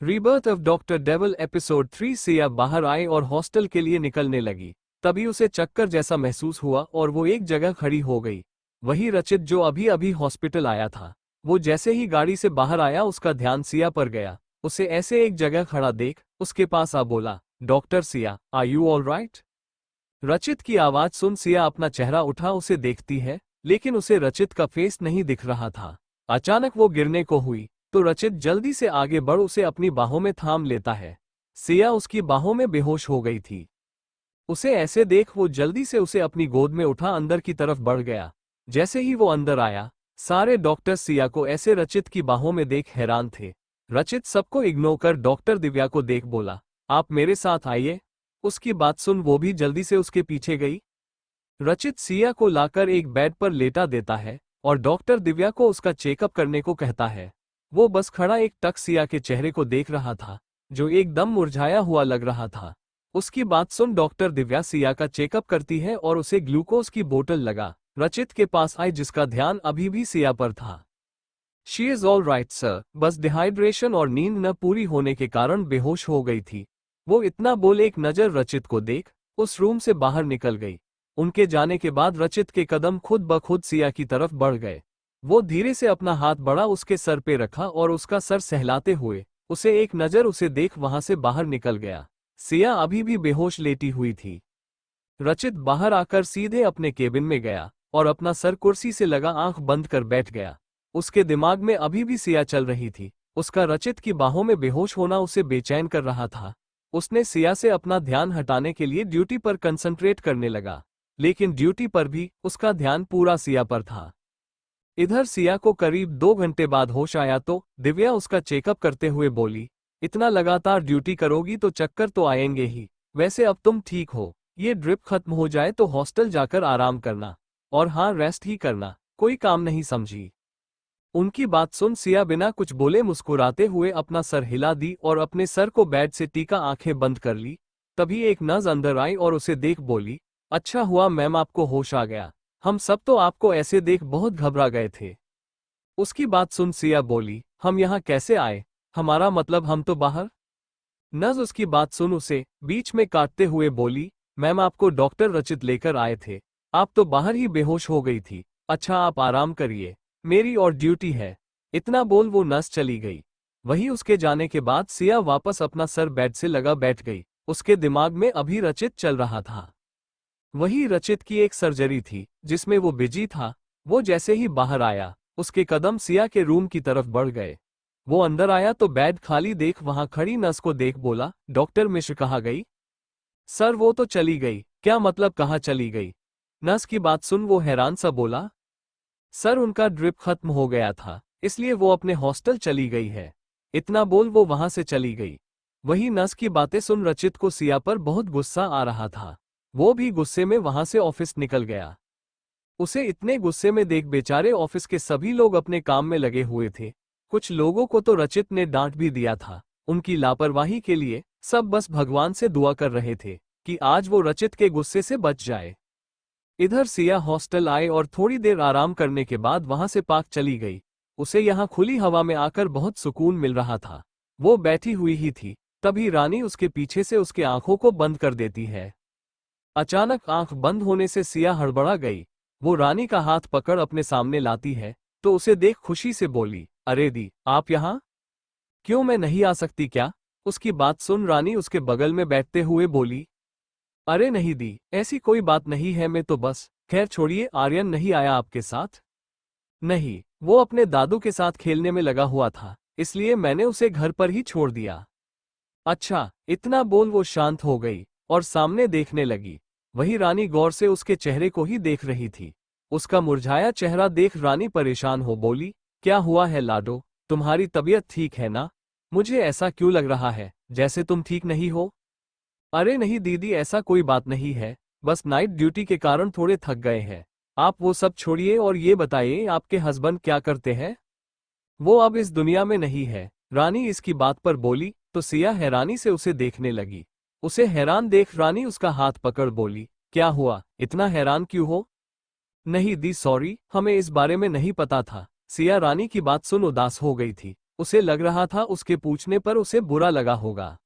Rebirth of doctor devil episode 3। Siya बाहर आए और हॉस्टल के लिए निकलने लगी। तभी उसे चक्कर जैसा महसूस हुआ और वो एक जगह खड़ी हो गई। वही रचित जो अभी अभी हॉस्पिटल आया था। वो जैसे ही गाड़ी से बाहर आया उसका ध्यान सिया पर गया। उसे ऐसे एक जगह खड़ा देख उसके पास आ बोला, doctor Siya, are you all right? Rachit की आवाज सुन सिया अपना चेहरा उठा उसे देखती है, लेकिन उसे रचित का फेस नहीं दिख रहा था। अचानक वो गिरने को हुई तो रचित जल्दी से आगे बढ़ उसे अपनी बाहों में थाम लेता है। सिया उसकी बाहों में बेहोश हो गई थी। उसे ऐसे देख वो जल्दी से उसे अपनी गोद में उठा अंदर की तरफ बढ़ गया। जैसे ही वो अंदर आया, सारे डॉक्टर सिया को ऐसे रचित की बाहों में देख हैरान थे। रचित सबको इग्नोर कर डॉक्टर दिव्या को देख बोला, आप मेरे साथ आइए। उसकी बात सुन वो भी जल्दी से उसके पीछे गई। रचित सिया को लाकर एक बेड पर लेटा देता है और डॉक्टर दिव्या को उसका चेकअप करने को कहता है। वो बस खड़ा एक टक सिया के चेहरे को देख रहा था, जो एकदम मुरझाया हुआ लग रहा था। उसकी बात सुन डॉक्टर दिव्या सिया का चेकअप करती है और उसे ग्लूकोज की बोतल लगा रचित के पास आई, जिसका ध्यान अभी भी सिया पर था। She is all right sir, बस डिहाइड्रेशन और नींद न पूरी होने के कारण बेहोश हो गई थी। वो इतना बोल एक नजर रचित को देख उस रूम से बाहर निकल गई। उनके जाने के बाद रचित के कदम खुद ब खुद सिया की तरफ बढ़ गए। वो धीरे से अपना हाथ बढ़ा उसके सर पे रखा और उसका सर सहलाते हुए उसे एक नजर उसे देख वहां से बाहर निकल गया। सिया अभी भी बेहोश लेटी हुई थी। रचित बाहर आकर सीधे अपने केबिन में गया और अपना सर कुर्सी से लगा आंख बंद कर बैठ गया। उसके दिमाग में अभी भी सिया चल रही थी। उसका रचित की बाहों में बेहोश होना उसे बेचैन कर रहा था। उसने सिया से अपना ध्यान हटाने के लिए ड्यूटी पर कंसंट्रेट करने लगा, लेकिन ड्यूटी पर भी उसका ध्यान पूरा सिया पर था। इधर सिया को करीब 2 घंटे बाद होश आया तो दिव्या उसका चेकअप करते हुए बोली, इतना लगातार ड्यूटी करोगी तो चक्कर तो आएंगे ही। वैसे अब तुम ठीक हो, ये ड्रिप खत्म हो जाए तो हॉस्टल जाकर आराम करना, और हाँ रेस्ट ही करना, कोई काम नहीं समझी। उनकी बात सुन सिया बिना कुछ बोले मुस्कुराते हुए अपना सर हिला दी और अपने सर को बेड से टीका आंखें बंद कर ली। तभी एक नर्स अंदर आई और उसे देख बोली, अच्छा हुआ मैम आपको होश आ गया, हम सब तो आपको ऐसे देख बहुत घबरा गए थे। उसकी बात सुन सिया बोली, हम यहाँ कैसे आए? हमारा मतलब हम तो बाहर। नर्स उसकी बात सुन उसे बीच में काटते हुए बोली, मैम आपको डॉक्टर रचित लेकर आए थे, आप तो बाहर ही बेहोश हो गई थी। अच्छा आप आराम करिए, मेरी और ड्यूटी है। इतना बोल वो नर्स चली गई। वही उसके जाने के बाद सिया वापस अपना सर बेड से लगा बैठ गई। उसके दिमाग में अभी रचित चल रहा था। वही रचित की एक सर्जरी थी जिसमें वो बिजी था। वो जैसे ही बाहर आया उसके कदम सिया के रूम की तरफ बढ़ गए। वो अंदर आया तो बेड खाली देख वहां खड़ी नर्स को देख बोला, डॉक्टर मिश्र कहाँ गई? सर वो तो चली गई। क्या मतलब कहाँ चली गई? नर्स की बात सुन वो हैरान सा बोला, सर उनका ड्रिप खत्म हो गया था, इसलिए वो अपने हॉस्टल चली गई है। इतना बोल वो वहां से चली गई। वही नर्स की बातें सुन रचित को सिया पर बहुत गुस्सा आ रहा था। वो भी गुस्से में वहां से ऑफिस निकल गया। उसे इतने गुस्से में देख बेचारे ऑफिस के सभी लोग अपने काम में लगे हुए थे। कुछ लोगों को तो रचित ने डांट भी दिया था। उनकी लापरवाही के लिए सब बस भगवान से दुआ कर रहे थे कि आज वो रचित के गुस्से से बच जाए। इधर सिया हॉस्टल आए और थोड़ी देर आराम करने के बाद वहां से पार्क चली गई। उसे यहाँ खुली हवा में आकर बहुत सुकून मिल रहा था। वो बैठी हुई ही थी, तभी रानी उसके पीछे से उसके आंखों को बंद कर देती है। अचानक आंख बंद होने से सिया हड़बड़ा गई। वो रानी का हाथ पकड़ अपने सामने लाती है तो उसे देख खुशी से बोली, अरे दी, आप यहाँ? क्यों मैं नहीं आ सकती क्या? उसकी बात सुन रानी उसके बगल में बैठते हुए बोली, अरे नहीं दी, ऐसी कोई बात नहीं है, मैं तो बस। खैर छोड़िए, आर्यन नहीं आया आपके साथ? नहीं, वो अपने दादू के साथ खेलने में लगा हुआ था, इसलिए मैंने उसे घर पर ही छोड़ दिया। अच्छा, इतना बोल वो शांत हो गई और सामने देखने लगी। वही रानी गौर से उसके चेहरे को ही देख रही थी। उसका मुरझाया चेहरा देख रानी परेशान हो बोली, क्या हुआ है लाडो, तुम्हारी तबीयत ठीक है ना? मुझे ऐसा क्यों लग रहा है जैसे तुम ठीक नहीं हो? अरे नहीं दीदी, ऐसा कोई बात नहीं है, बस नाइट ड्यूटी के कारण थोड़े थक गए हैं। आप वो सब छोड़िए और ये बताइए आपके हस्बैंड क्या करते हैं? वो अब इस दुनिया में नहीं है। रानी इसकी बात पर बोली तो सिया हैरानी से उसे देखने लगी। उसे हैरान देख रानी उसका हाथ पकड़ बोली, क्या हुआ, इतना हैरान क्यों हो? नहीं दी सॉरी, हमें इस बारे में नहीं पता था। सिया रानी की बात सुन उदास हो गई थी। उसे लग रहा था उसके पूछने पर उसे बुरा लगा होगा।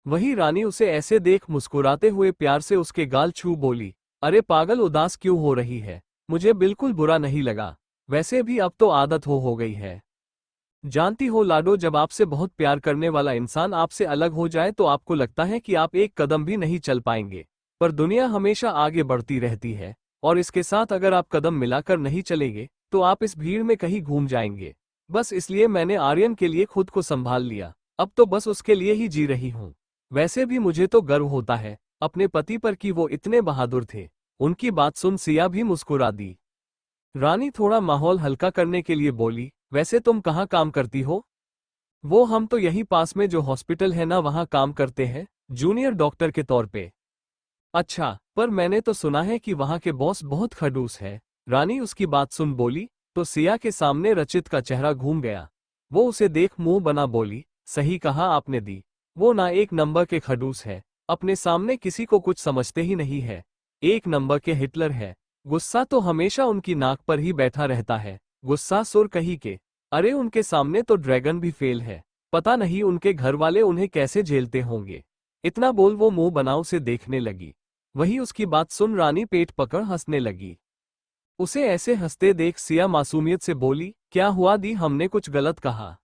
वही रानी उसे ऐसे देख मुस्कुराते हुए प्यार से उसके गाल छू बोली, अरे पागल, उदास क्यों हो रही है? मुझे बिल्कुल बुरा नहीं लगा, वैसे भी अब तो आदत हो गई है। जानती हो लाडो, जब आपसे बहुत प्यार करने वाला इंसान आपसे अलग हो जाए तो आपको लगता है कि आप एक कदम भी नहीं चल पाएंगे, पर दुनिया हमेशा आगे बढ़ती रहती है, और इसके साथ अगर आप कदम मिलाकर नहीं चलेंगे तो आप इस भीड़ में कहीं घूम जाएंगे। बस इसलिए मैंने आर्यन के लिए खुद को संभाल लिया, अब तो बस उसके लिए ही जी रही हूँ। वैसे भी मुझे तो गर्व होता है अपने पति पर कि वो इतने बहादुर थे। उनकी बात सुन सिया भी मुस्कुरा दी। रानी थोड़ा माहौल हल्का करने के लिए बोली, वैसे तुम कहाँ काम करती हो? वो हम तो यहीं पास में जो हॉस्पिटल है ना वहाँ काम करते हैं, जूनियर डॉक्टर के तौर पे। अच्छा, पर मैंने तो सुना है कि वहाँ के बॉस बहुत खड़ूस है। रानी उसकी बात सुन बोली तो सिया के सामने रचित का चेहरा घूम गया। वो उसे देख मुंह बना बोली, सही कहा आपने दी, वो ना एक नंबर के खड़ूस है, अपने सामने किसी को कुछ समझते ही नहीं है, एक नंबर के हिटलर है। गुस्सा तो हमेशा उनकी नाक पर ही बैठा रहता है, गुस्सा सुर कहीं के। अरे उनके सामने तो ड्रैगन भी फेल है, पता नहीं उनके घर वाले उन्हें कैसे झेलते होंगे। इतना बोल वो मुंह बनाव से देखने लगी। वही उसकी बात सुन रानी पेट पकड़ हंसने लगी। उसे ऐसे हंसते देख सिया मासूमियत से बोली, क्या हुआ दी, हमने कुछ गलत कहा?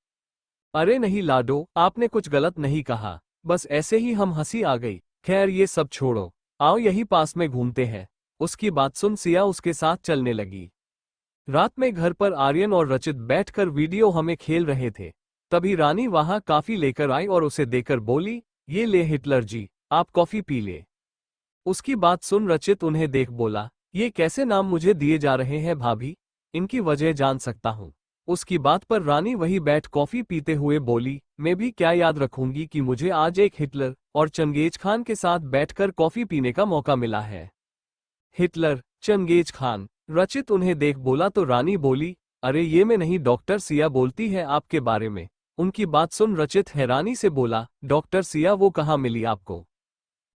अरे नहीं लाडो, आपने कुछ गलत नहीं कहा, बस ऐसे ही हम हंसी आ गई। खैर ये सब छोड़ो, आओ यही पास में घूमते हैं। उसकी बात सुन सिया उसके साथ चलने लगी। रात में घर पर आर्यन और रचित बैठकर वीडियो हमें खेल रहे थे। तभी रानी वहां कॉफी लेकर आई और उसे देकर बोली, ये ले हिटलर जी, आप कॉफी पी ले। उसकी बात सुन रचित उन्हें देख बोला, ये कैसे नाम मुझे दिए जा रहे हैं भाभी, इनकी वजह जान सकता हूँ? उसकी बात पर रानी वही बैठ कॉफी पीते हुए बोली, मैं भी क्या याद रखूंगी कि मुझे आज एक हिटलर और चंगेज खान के साथ बैठकर कॉफी पीने का मौका मिला है। हिटलर, चंगेज खान, रचित उन्हें देख बोला तो रानी बोली, अरे ये मैं नहीं, डॉक्टर सिया बोलती है आपके बारे में। उनकी बात सुन रचित हैरानी से बोला, डॉक्टर सिया, वो कहाँ मिली आपको?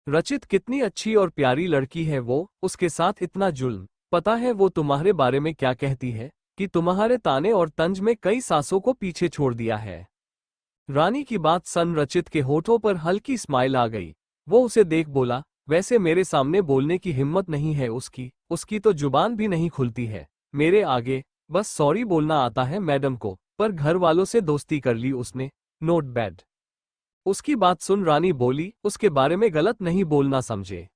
रचित, कितनी अच्छी और प्यारी लड़की है वो, उसके साथ इतना जुल्म। पता है वो तुम्हारे बारे में क्या कहती है? कि तुम्हारे ताने और तंज में कई सासों को पीछे छोड़ दिया है। रानी की बात सुन रचित के होठों पर हल्की स्माइल आ गई। वो उसे देख बोला, वैसे मेरे सामने बोलने की हिम्मत नहीं है उसकी तो जुबान भी नहीं खुलती है मेरे आगे। बस सॉरी बोलना आता है मैडम को, पर घर वालों से दोस्ती कर ली उसने, नोट बैड। उसकी बात सुन रानी बोली, उसके बारे में गलत नहीं बोलना समझे।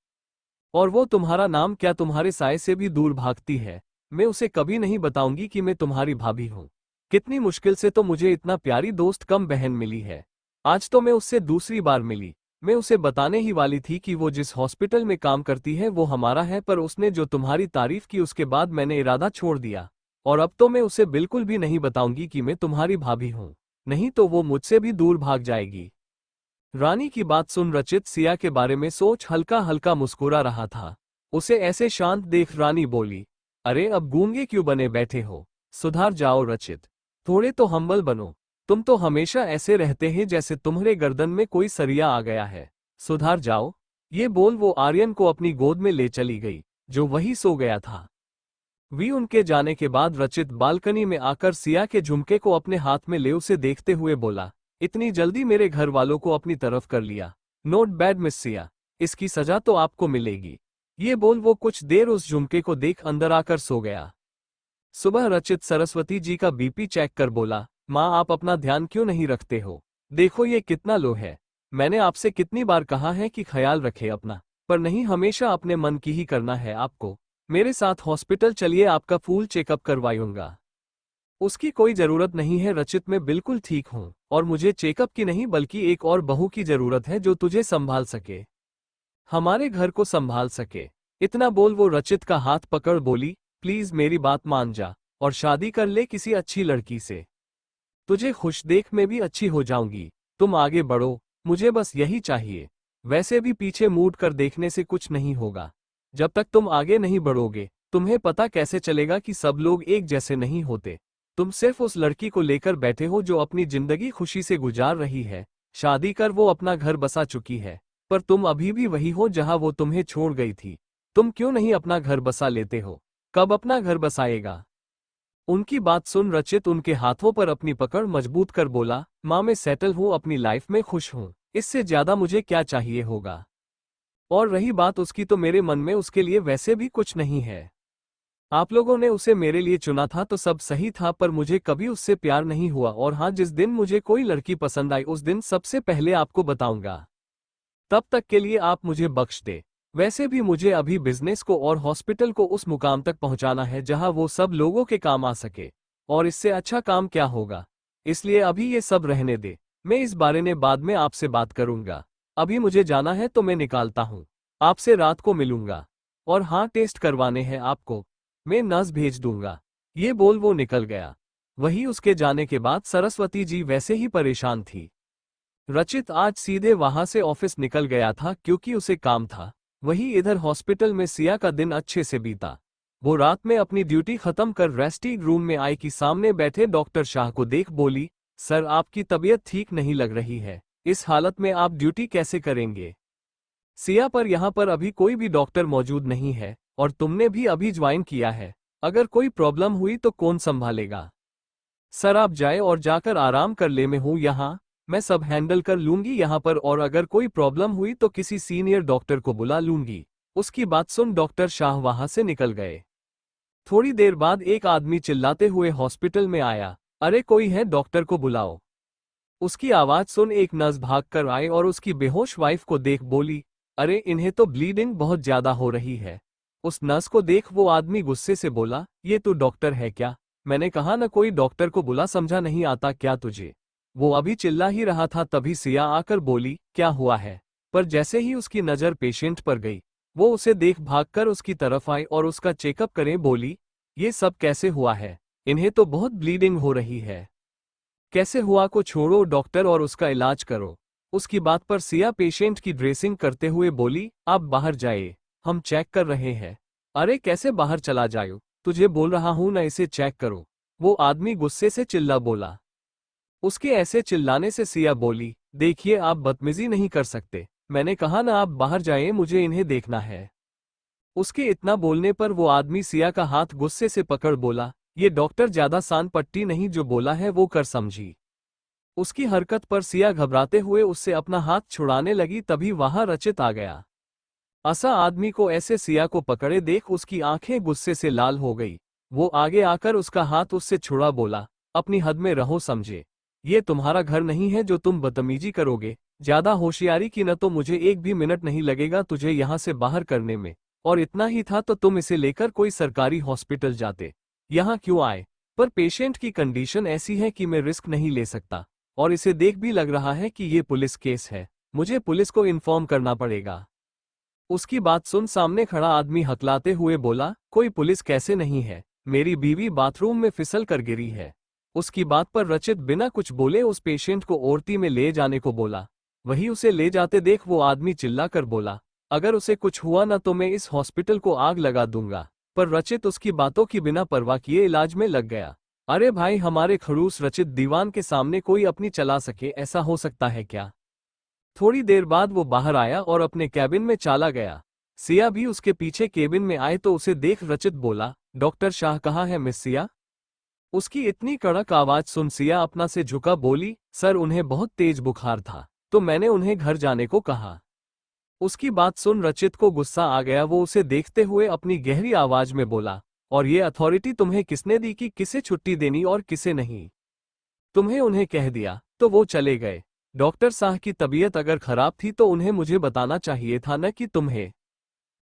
और वो तुम्हारा नाम क्या तुम्हारे साय से भी दूर भागती है? मैं उसे कभी नहीं बताऊंगी कि मैं तुम्हारी भाभी हूँ। कितनी मुश्किल से तो मुझे इतना प्यारी दोस्त कम बहन मिली है। आज तो मैं उससे दूसरी बार मिली। मैं उसे बताने ही वाली थी कि वो जिस हॉस्पिटल में काम करती है वो हमारा है, पर उसने जो तुम्हारी तारीफ की उसके बाद मैंने इरादा छोड़ दिया। और अब तो मैं उसे बिल्कुल भी नहीं बताऊंगी कि मैं तुम्हारी भाभी हूँ, नहीं तो वो मुझसे भी दूर भाग जाएगी। रानी की बात सुन रचित सिया के बारे में सोच हल्का हल्का मुस्कुरा रहा था। उसे ऐसे शांत देख रानी बोली, अरे अब गूंगे क्यों बने बैठे हो? सुधार जाओ रचित, थोड़े तो हम्बल बनो। तुम तो हमेशा ऐसे रहते हैं जैसे तुम्हारे गर्दन में कोई सरिया आ गया है। सुधार जाओ। ये बोल वो आर्यन को अपनी गोद में ले चली गई, जो वही सो गया था। वी उनके जाने के बाद रचित बालकनी में आकर सिया के झुमके को अपने हाथ में ले उसे देखते हुए बोला, इतनी जल्दी मेरे घर वालों को अपनी तरफ कर लिया। नोट बैड मिस सिया, इसकी सजा तो आपको मिलेगी। ये बोल वो कुछ देर उस झुमके को देख अंदर आकर सो गया। सुबह रचित सरस्वती जी का बीपी चेक कर बोला, माँ आप अपना ध्यान क्यों नहीं रखते हो? देखो ये कितना लो है। मैंने आपसे कितनी बार कहा है कि ख्याल रखे अपना, पर नहीं, हमेशा अपने मन की ही करना है आपको। मेरे साथ हॉस्पिटल चलिए, आपका फुल चेकअप करवाऊंगा। उसकी कोई जरूरत नहीं है रचित, मैं बिल्कुल ठीक हूँ, और मुझे चेकअप की नहीं बल्कि एक और बहू की जरूरत है जो तुझे संभाल सके, हमारे घर को संभाल सके। इतना बोल वो रचित का हाथ पकड़ बोली, प्लीज मेरी बात मान जा और शादी कर ले किसी अच्छी लड़की से। तुझे खुश देख मैं भी अच्छी हो जाऊंगी। तुम आगे बढ़ो, मुझे बस यही चाहिए। वैसे भी पीछे मूड कर देखने से कुछ नहीं होगा। जब तक तुम आगे नहीं बढ़ोगे तुम्हें पता कैसे चलेगा कि सब लोग एक जैसे नहीं होते। तुम सिर्फ उस लड़की को लेकर बैठे हो जो अपनी जिंदगी खुशी से गुजार रही है। शादी कर वो अपना घर बसा चुकी है, पर तुम अभी भी वही हो जहां वो तुम्हें छोड़ गई थी। तुम क्यों नहीं अपना घर बसा लेते हो? कब अपना घर बसाएगा? उनकी बात सुन रचित उनके हाथों पर अपनी पकड़ मजबूत कर बोला, माँ मैं सेटल हूँ, अपनी लाइफ में खुश हूँ, इससे ज्यादा मुझे क्या चाहिए होगा। और रही बात उसकी, तो मेरे मन में उसके लिए वैसे भी कुछ नहीं है। आप लोगों ने उसे मेरे लिए चुना था तो सब सही था, पर मुझे कभी उससे प्यार नहीं हुआ। और हाँ, जिस दिन मुझे कोई लड़की पसंद आई उस दिन सबसे पहले आपको बताऊंगा। तब तक के लिए आप मुझे बख्श दे। वैसे भी मुझे अभी बिजनेस को और हॉस्पिटल को उस मुकाम तक पहुंचाना है जहां वो सब लोगों के काम आ सके, और इससे अच्छा काम क्या होगा। इसलिए अभी ये सब रहने दे, मैं इस बारे में बाद में आपसे बात करूंगा। अभी मुझे जाना है तो मैं निकालता हूँ, आपसे रात को मिलूंगा। और हाँ, टेस्ट करवाने हैं आपको, मैं नर्स भेज दूंगा। ये बोल वो निकल गया। वही उसके जाने के बाद सरस्वती जी वैसे ही परेशान थी। रचित आज सीधे वहां से ऑफिस निकल गया था क्योंकि उसे काम था। वही इधर हॉस्पिटल में सिया का दिन अच्छे से बीता। वो रात में अपनी ड्यूटी खत्म कर रेस्टिंग रूम में आई कि सामने बैठे डॉक्टर शाह को देख बोली, सर आपकी तबीयत ठीक नहीं लग रही है, इस हालत में आप ड्यूटी कैसे करेंगे। सिया, पर यहाँ पर अभी कोई भी डॉक्टर मौजूद नहीं है और तुमने भी अभी ज्वाइन किया है, अगर कोई प्रॉब्लम हुई तो कौन संभालेगा। सर आप जाए और जाकर आराम कर ले, मैं हूँ यहाँ, मैं सब हैंडल कर लूंगी यहाँ पर, और अगर कोई प्रॉब्लम हुई तो किसी सीनियर डॉक्टर को बुला लूंगी। उसकी बात सुन डॉक्टर शाह वहां से निकल गए। थोड़ी देर बाद एक आदमी चिल्लाते हुए हॉस्पिटल में आया, अरे कोई है, डॉक्टर को बुलाओ। उसकी आवाज सुन एक नर्स भाग कर आए और उसकी बेहोश वाइफ को देख बोली, अरे इन्हें तो ब्लीडिंग बहुत ज्यादा हो रही है। उस नर्स को देख वो आदमी गुस्से से बोला, ये तू डॉक्टर है क्या, मैंने कहा ना कोई डॉक्टर को बुला, समझा नहीं आता क्या तुझे। वो अभी चिल्ला ही रहा था तभी सिया आकर बोली, क्या हुआ है। पर जैसे ही उसकी नजर पेशेंट पर गई, वो उसे देख भागकर उसकी तरफ आई और उसका चेकअप करें बोली, ये सब कैसे हुआ है, इन्हें तो बहुत ब्लीडिंग हो रही है। कैसे हुआ को छोड़ो डॉक्टर, और उसका इलाज करो। उसकी बात पर सिया पेशेंट की ड्रेसिंग करते हुए बोली, आप बाहर जाइए, हम चेक कर रहे हैं। अरे कैसे बाहर चला जाओ, तुझे बोल रहा हूं ना इसे चेक करो। वो आदमी गुस्से से चिल्ला बोला। उसके ऐसे चिल्लाने से सिया बोली, देखिए आप बदतमीजी नहीं कर सकते, मैंने कहा ना आप बाहर जाइए, मुझे इन्हें देखना है। उसके इतना बोलने पर वो आदमी सिया का हाथ गुस्से से पकड़ बोला, ये डॉक्टर ज्यादा सान पट्टी नहीं, जो बोला है वो कर समझी। उसकी हरकत पर सिया घबराते हुए उससे अपना हाथ छुड़ाने लगी, तभी वहां रचित आ गया। असा आदमी को ऐसे सिया को पकड़े देख उसकी आंखें गुस्से से लाल हो गई। वो आगे आकर उसका हाथ उससे छुड़ा बोला, अपनी हद में रहो समझे, ये तुम्हारा घर नहीं है जो तुम बदतमीजी करोगे। ज्यादा होशियारी की न तो मुझे एक भी मिनट नहीं लगेगा तुझे यहाँ से बाहर करने में, और इतना ही था तो तुम इसे लेकर कोई सरकारी हॉस्पिटल जाते, यहाँ क्यों आए। पर पेशेंट की कंडीशन ऐसी है कि मैं रिस्क नहीं ले सकता, और इसे देख भी लग रहा है कि ये पुलिस केस है, मुझे पुलिस को इन्फॉर्म करना पड़ेगा। उसकी बात सुन सामने खड़ा आदमी हकलाते हुए बोला, कोई पुलिस कैसे नहीं है, मेरी बीवी बाथरूम में फिसल कर गिरी है। उसकी बात पर रचित बिना कुछ बोले उस पेशेंट को ओरती में ले जाने को बोला। वही उसे ले जाते देख वो आदमी चिल्ला कर बोला, अगर उसे कुछ हुआ ना तो मैं इस हॉस्पिटल को आग लगा दूंगा। पर रचित उसकी बातों की बिना परवाह किए इलाज में लग गया। अरे भाई, हमारे खड़ूस रचित दीवान के सामने कोई अपनी चला सके, ऐसा हो सकता है क्या। थोड़ी देर बाद वो बाहर आया और अपने कैबिन में चला गया। सिया भी उसके पीछे केबिन में आए तो उसे देख रचित बोला, डॉक्टर शाह कहाँ है मिस सिया। उसकी इतनी कड़क आवाज सुन सिया अपना से झुका बोली, सर उन्हें बहुत तेज बुखार था तो मैंने उन्हें घर जाने को कहा। उसकी बात सुन रचित को गुस्सा आ गया। वो उसे देखते हुए अपनी गहरी आवाज में बोला, और ये अथॉरिटी तुम्हें किसने दी कि किसे छुट्टी देनी और किसे नहीं। तुम्हें उन्हें कह दिया तो वो चले गए। डॉक्टर साह की तबीयत अगर खराब थी तो उन्हें मुझे बताना चाहिए था न कि तुम्हें।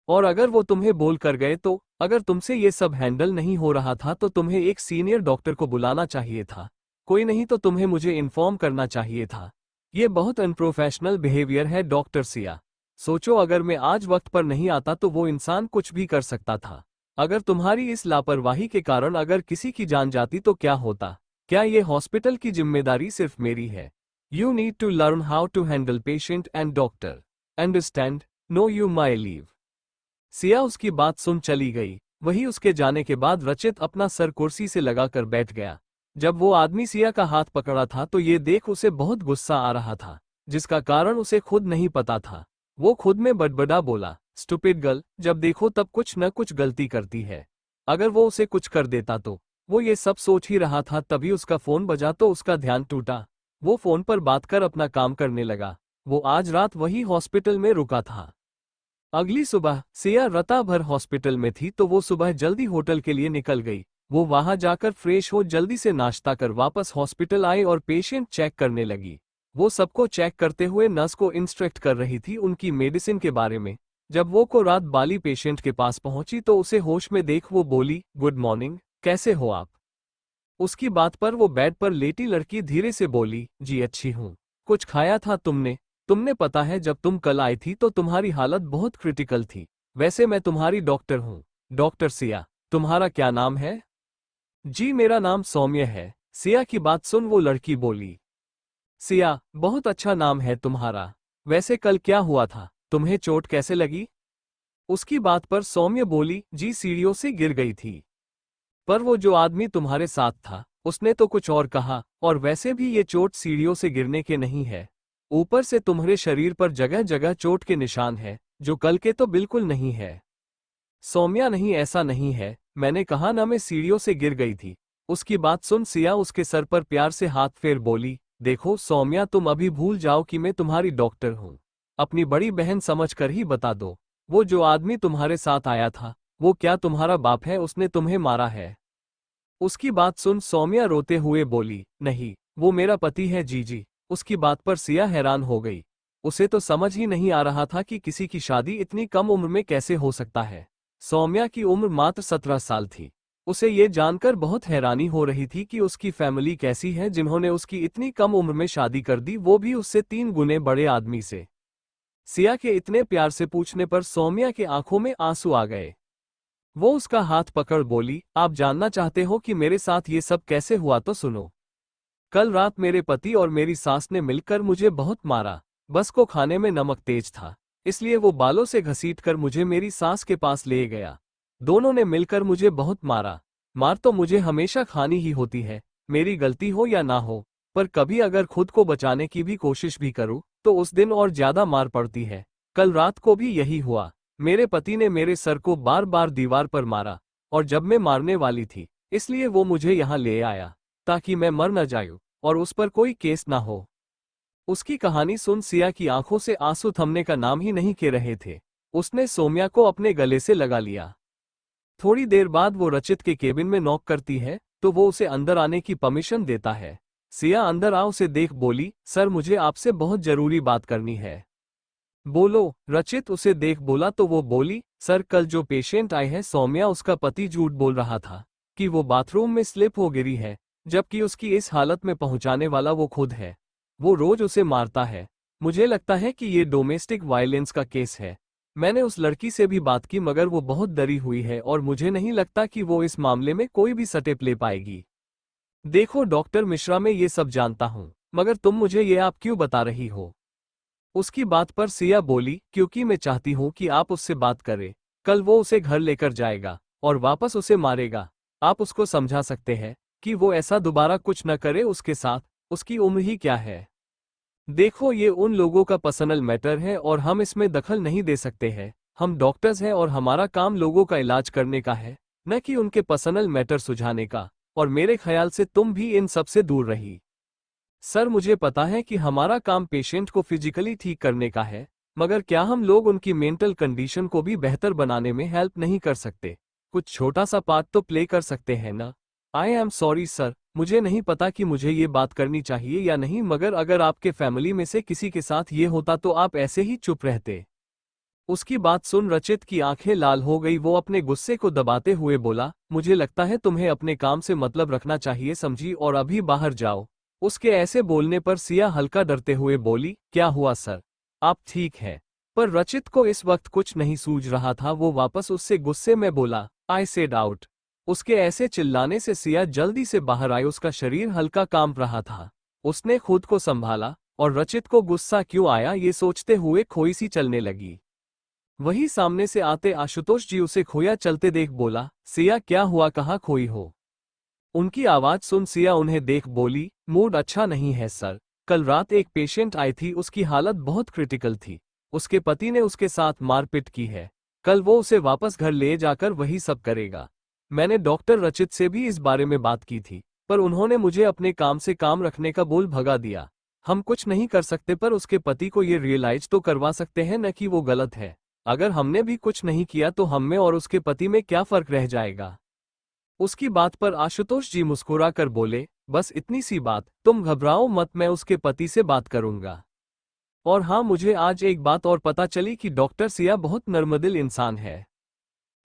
और अगर वो तुम्हें बोल कर गए तो, अगर तुमसे ये सब हैंडल नहीं हो रहा था तो तुम्हें एक सीनियर डॉक्टर को बुलाना चाहिए था, कोई नहीं तो तुम्हें मुझे इन्फॉर्म करना चाहिए था। ये बहुत अनप्रोफेशनल बिहेवियर है डॉक्टर सिया। सोचो अगर मैं आज वक्त पर नहीं आता तो वो इंसान कुछ भी कर सकता था। अगर तुम्हारी इस लापरवाही के कारण अगर किसी की जान जाती तो क्या होता। क्या ये हॉस्पिटल की जिम्मेदारी सिर्फ मेरी है। You need to learn how to handle patient and doctor. Understand? No you my leave. Siya उसकी बात सुन चली गई। वही उसके जाने के बाद रचित अपना सर कुर्सी से लगाकर बैठ गया। जब वो आदमी सिया का हाथ पकड़ा था तो ये देख उसे बहुत गुस्सा आ रहा था, जिसका कारण उसे खुद नहीं पता था। वो खुद में बड़बड़ा बोला, स्टूपिड गर्ल, जब देखो तब कुछ न कुछ गलती करती है। अगर वो उसे कुछ कर देता तो वो ये सब सोच ही रहा था, तभी उसका फोन बजा तो उसका ध्यान टूटा। वो फोन पर बात कर अपना काम करने लगा। वो आज रात वही हॉस्पिटल में रुका था। अगली सुबह सिया रता भर हॉस्पिटल में थी, तो वो सुबह जल्दी होटल के लिए निकल गई। वो वहां जाकर फ्रेश हो जल्दी से नाश्ता कर वापस हॉस्पिटल आई और पेशेंट चेक करने लगी। वो सबको चेक करते हुए नर्स को इंस्ट्रक्ट कर रही थी उनकी मेडिसिन के बारे में। जब वो को रात बाली पेशेंट के पास पहुंची तो उसे होश में देख वो बोली, गुड मॉर्निंग, कैसे हो आप? उसकी बात पर वो बेड पर लेटी लड़की धीरे से बोली, जी अच्छी हूँ। कुछ खाया था तुमने? तुमने पता है जब तुम कल आई थी तो तुम्हारी हालत बहुत क्रिटिकल थी। वैसे मैं तुम्हारी डॉक्टर हूँ। डॉक्टर सिया। तुम्हारा क्या नाम है? जी मेरा नाम सौम्य है। सिया की बात सुन वो लड़की बोली, सिया, बहुत अच्छा नाम है तुम्हारा। वैसे कल क्या हुआ था? तुम्हें चोट कैसे लगी? उसकी बात पर सौम्य बोली, जी सीढ़ियों से गिर गई थी। पर वो जो आदमी तुम्हारे साथ था उसने तो कुछ और कहा, और वैसे भी ये चोट सीढ़ियों से गिरने के नहीं है। ऊपर से तुम्हारे शरीर पर जगह जगह चोट के निशान है, जो कल के तो बिल्कुल नहीं है। सौम्या, नहीं ऐसा नहीं है, मैंने कहा ना मैं सीढ़ियों से गिर गई थी। उसकी बात सुन सिया उसके सर पर प्यार से हाथ फेर बोली, देखो सौम्या, तुम अभी भूल जाओ कि मैं तुम्हारी डॉक्टर हूँ। अपनी बड़ी बहन समझकर ही बता दो। वो जो आदमी तुम्हारे साथ आया था वो क्या तुम्हारा बाप है? उसने तुम्हें मारा है? उसकी बात सुन सौम्या रोते हुए बोली, नहीं, वो मेरा पति है जीजी। उसकी बात पर सिया हैरान हो गई। उसे तो समझ ही नहीं आ रहा था कि किसी की शादी इतनी कम उम्र में कैसे हो सकता है। सौम्या की उम्र मात्र 17 साल थी। उसे ये जानकर बहुत हैरानी हो रही थी कि उसकी फैमिली कैसी है जिन्होंने उसकी इतनी कम उम्र में शादी कर दी, वो भी उससे 3 गुने बड़े आदमी से। सिया के इतने प्यार से पूछने पर सौम्या के आंखों में आंसू आ गए। वो उसका हाथ पकड़ बोली, आप जानना चाहते हो कि मेरे साथ ये सब कैसे हुआ? तो सुनो। कल रात मेरे पति और मेरी सास ने मिलकर मुझे बहुत मारा। बस को खाने में नमक तेज था, इसलिए वो बालों से घसीटकर मुझे मेरी सास के पास ले गया। दोनों ने मिलकर मुझे बहुत मारा। मार तो मुझे हमेशा खानी ही होती है, मेरी गलती हो या ना हो। पर कभी अगर खुद को बचाने की भी कोशिश भी करूं तो उस दिन और ज्यादा मार पड़ती है। कल रात को भी यही हुआ। मेरे पति ने मेरे सर को बार बार दीवार पर मारा, और जब मैं मारने वाली थी इसलिए वो मुझे यहाँ ले आया, ताकि मैं मर न जाऊं और उस पर कोई केस ना हो। उसकी कहानी सुन सिया की आंखों से आंसू थमने का नाम ही नहीं ले रहे थे। उसने सौम्या को अपने गले से लगा लिया। थोड़ी देर बाद वो रचित के केबिन में नॉक करती है, तो वो उसे अंदर आने की परमिशन देता है। सिया अंदर आ उसे देख बोली, सर मुझे आपसे बहुत जरूरी बात करनी है। बोलो। रचित उसे देख बोला तो वो बोली, सर कल जो पेशेंट आई है सौम्या, उसका पति झूठ बोल रहा था कि वो बाथरूम में स्लिप हो गिरी है, जबकि उसकी इस हालत में पहुंचाने वाला वो खुद है। वो रोज उसे मारता है। मुझे लगता है कि ये डोमेस्टिक वायलेंस का केस है। मैंने उस लड़की से भी बात की मगर वो बहुत डरी हुई है और मुझे नहीं लगता कि वो इस मामले में कोई भी स्टेप ले पाएगी। देखो डॉक्टर मिश्रा, मैं ये सब जानता हूँ, मगर तुम मुझे ये आप क्यों बता रही हो? उसकी बात पर सिया बोली, क्योंकि मैं चाहती हूँ कि आप उससे बात करें। कल वो उसे घर लेकर जाएगा और वापस उसे मारेगा। आप उसको समझा सकते हैं कि वो ऐसा दोबारा कुछ न करे उसके साथ। उसकी उम्र ही क्या है? देखो ये उन लोगों का पर्सनल मैटर है और हम इसमें दखल नहीं दे सकते हैं। हम डॉक्टर्स हैं और हमारा काम लोगों का इलाज करने का है, न कि उनके पर्सनल मैटर सुझाने का। और मेरे ख्याल से तुम भी इन सब से दूर रही। सर मुझे पता है कि हमारा काम पेशेंट को फिजिकली ठीक करने का है, मगर क्या हम लोग उनकी मेंटल कंडीशन को भी बेहतर बनाने में हेल्प नहीं कर सकते? कुछ छोटा सा पार्ट तो प्ले कर सकते हैं ना? आई एम सॉरी सर, मुझे नहीं पता कि मुझे ये बात करनी चाहिए या नहीं, मगर अगर आपके फैमिली में से किसी के साथ ये होता तो आप ऐसे ही चुप रहते। उसकी बात सुन रचित की आंखें लाल हो गई। वो अपने गुस्से को दबाते हुए बोला, मुझे लगता है तुम्हें अपने काम से मतलब रखना चाहिए, समझी, और अभी बाहर जाओ। उसके ऐसे बोलने पर सिया हल्का डरते हुए बोली, क्या हुआ सर? आप ठीक है? पर रचित को इस वक्त कुछ नहीं सूझ रहा था। वो वापस उससे गुस्से में बोला, आई सेड आउट। उसके ऐसे चिल्लाने से सिया जल्दी से बाहर आई। उसका शरीर हल्का कांप रहा था। उसने खुद को संभाला और रचित को गुस्सा क्यों आया ये सोचते हुए खोई सी चलने लगी। वही सामने से आते आशुतोष जी उसे खोया चलते देख बोला, सिया क्या हुआ, कहाँ खोई हो? उनकी आवाज सुन सिया उन्हें देख बोली, मूड अच्छा नहीं है सर। कल रात एक पेशेंट आई थी, उसकी हालत बहुत क्रिटिकल थी। उसके पति ने उसके साथ मारपीट की है। कल वो उसे वापस घर ले जाकर वही सब करेगा। मैंने डॉक्टर रचित से भी इस बारे में बात की थी, पर उन्होंने मुझे अपने काम से काम रखने का बोल भगा दिया। हम कुछ नहीं कर सकते, पर उसके पति को ये रियलाइज तो करवा सकते हैं न कि वो गलत है। अगर हमने भी कुछ नहीं किया तो हम में और उसके पति में क्या फर्क रह जाएगा। उसकी बात पर आशुतोष जी मुस्कुरा कर बोले, बस इतनी सी बात, तुम घबराओ मत, मैं उसके पति से बात करूंगा। और हाँ, मुझे आज एक बात और पता चली कि डॉक्टर सिया बहुत नर्मदिल इंसान है।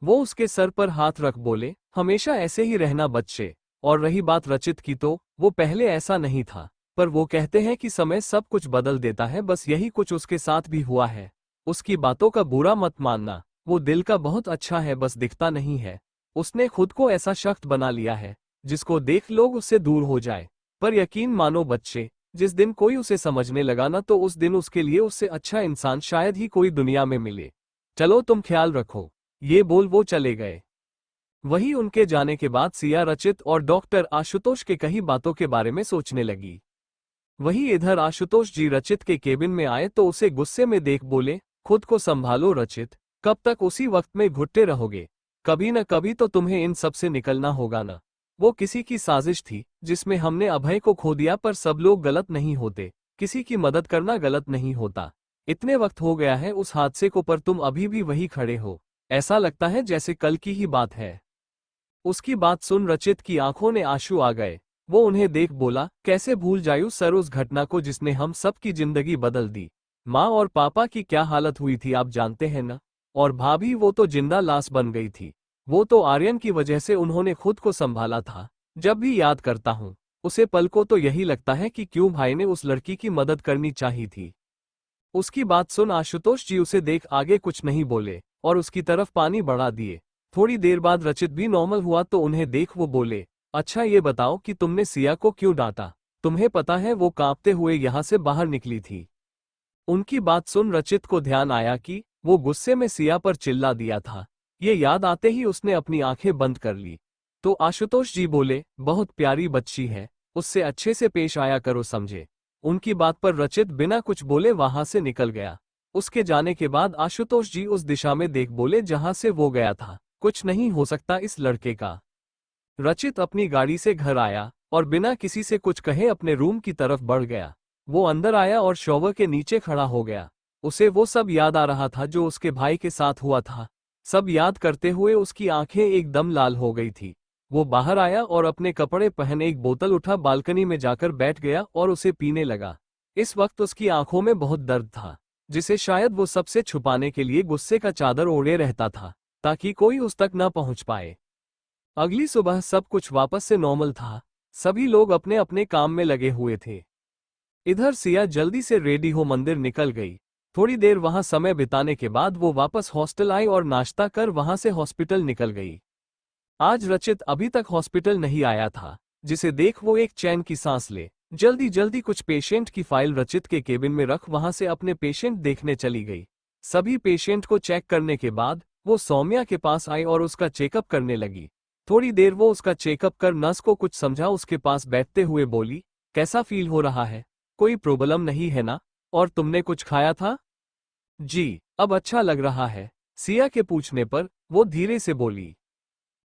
वो उसके सर पर हाथ रख बोले, हमेशा ऐसे ही रहना बच्चे। और रही बात रचित की, तो वो पहले ऐसा नहीं था, पर वो कहते हैं कि समय सब कुछ बदल देता है, बस यही कुछ उसके साथ भी हुआ है। उसकी बातों का बुरा मत मानना, वो दिल का बहुत अच्छा है, बस दिखता नहीं है। उसने खुद को ऐसा शख्स बना लिया है जिसको देख लोग उससे दूर हो जाए। पर यकीन मानो बच्चे, जिस दिन कोई उसे समझने लगा ना, तो उस दिन उसके लिए उससे अच्छा इंसान शायद ही कोई दुनिया में मिले। चलो तुम ख्याल रखो। ये बोल वो चले गए। वही उनके जाने के बाद सिया रचित और डॉक्टर आशुतोष के कई बातों के बारे में सोचने लगी। वही इधर आशुतोष जी रचित के केबिन में आए तो उसे गुस्से में देख बोले, खुद को संभालो रचित, कब तक उसी वक्त में घुटते रहोगे। कभी न कभी तो तुम्हें इन सब से निकलना होगा ना। वो किसी की साजिश थी जिसमें हमने अभय को खो दिया, पर सब लोग गलत नहीं होते, किसी की मदद करना गलत नहीं होता। इतने वक्त हो गया है उस हादसे को, पर तुम अभी भी वही खड़े हो, ऐसा लगता है जैसे कल की ही बात है। उसकी बात सुन रचित की आंखों में आंसू आ गए। वो उन्हें देख बोला, कैसे भूल जायूं सर उस घटना को जिसने हम सब की जिंदगी बदल दी। माँ और पापा की क्या हालत हुई थी आप जानते हैं ना। और भाभी, वो तो जिंदा लाश बन गई थी। वो तो आर्यन की वजह से उन्होंने खुद को संभाला था। जब भी याद करता हूँ उसे पल को, तो यही लगता है कि क्यों भाई ने उस लड़की की मदद करनी चाहिए थी। उसकी बात सुन आशुतोष जी उसे देख आगे कुछ नहीं बोले और उसकी तरफ पानी बढ़ा दिए। थोड़ी देर बाद रचित भी नॉर्मल हुआ तो उन्हें देख वो बोले, अच्छा ये बताओ कि तुमने सिया को क्यों डांटा। तुम्हें पता है वो कांपते हुए यहाँ से बाहर निकली थी। उनकी बात सुन रचित को ध्यान आया कि वो गुस्से में सिया पर चिल्ला दिया था। ये याद आते ही उसने अपनी आंखें बंद कर ली। तो आशुतोष जी बोले, बहुत प्यारी बच्ची है, उससे अच्छे से पेश आया करो, समझे। उनकी बात पर रचित बिना कुछ बोले वहां से निकल गया। उसके जाने के बाद आशुतोष जी उस दिशा में देख बोले जहां से वो गया था, कुछ नहीं हो सकता इस लड़के का। रचित अपनी गाड़ी से घर आया और बिना किसी से कुछ कहे अपने रूम की तरफ बढ़ गया। वो अंदर आया और शॉवर के नीचे खड़ा हो गया। उसे वो सब याद आ रहा था जो उसके भाई के साथ हुआ था। सब याद करते हुए उसकी आंखें एकदम लाल हो गई थी। वो बाहर आया और अपने कपड़े पहन एक बोतल उठा, बालकनी में जाकर बैठ गया और उसे पीने लगा। इस वक्त उसकी आंखों में बहुत दर्द था, जिसे शायद वो सबसे छुपाने के लिए गुस्से का चादर ओढ़े रहता था, ताकि कोई उस तक न पहुंच पाए। अगली सुबह सब कुछ वापस से नॉर्मल था। सभी लोग अपने अपने काम में लगे हुए थे। इधर सिया जल्दी से रेडी हो मंदिर निकल गई। थोड़ी देर वहां समय बिताने के बाद वो वापस हॉस्टल आई और नाश्ता कर वहां से हॉस्पिटल निकल गई। आज रचित अभी तक हॉस्पिटल नहीं आया था, जिसे देख वो एक चैन की सांस ले जल्दी जल्दी कुछ पेशेंट की फाइल रचित के केबिन में रख वहां से अपने पेशेंट देखने चली गई। सभी पेशेंट को चेक करने के बाद वो सौम्या के पास आई और उसका चेकअप करने लगी। थोड़ी देर वो उसका चेकअप कर नर्स को कुछ समझा उसके पास बैठते हुए बोली, कैसा फील हो रहा है, कोई प्रॉब्लम नहीं है ना, और तुमने कुछ खाया था? जी, अब अच्छा लग रहा है, सिया के पूछने पर वो धीरे से बोली।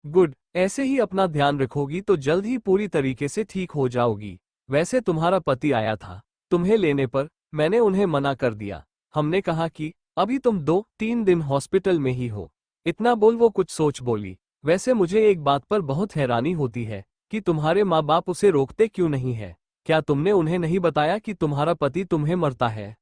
गुड, ऐसे ही अपना ध्यान रखोगी तो जल्द ही पूरी तरीके से ठीक हो जाओगी। वैसे तुम्हारा पति आया था तुम्हें लेने, पर मैंने उन्हें मना कर दिया। हमने कहा कि अभी तुम 2-3 दिन हॉस्पिटल में ही हो। इतना बोल वो कुछ सोच बोली, वैसे मुझे एक बात पर बहुत हैरानी होती है कि तुम्हारे माँ बाप उसे रोकते क्यों नहीं है। क्या तुमने उन्हें नहीं बताया कि तुम्हारा पति तुम्हें मरता है?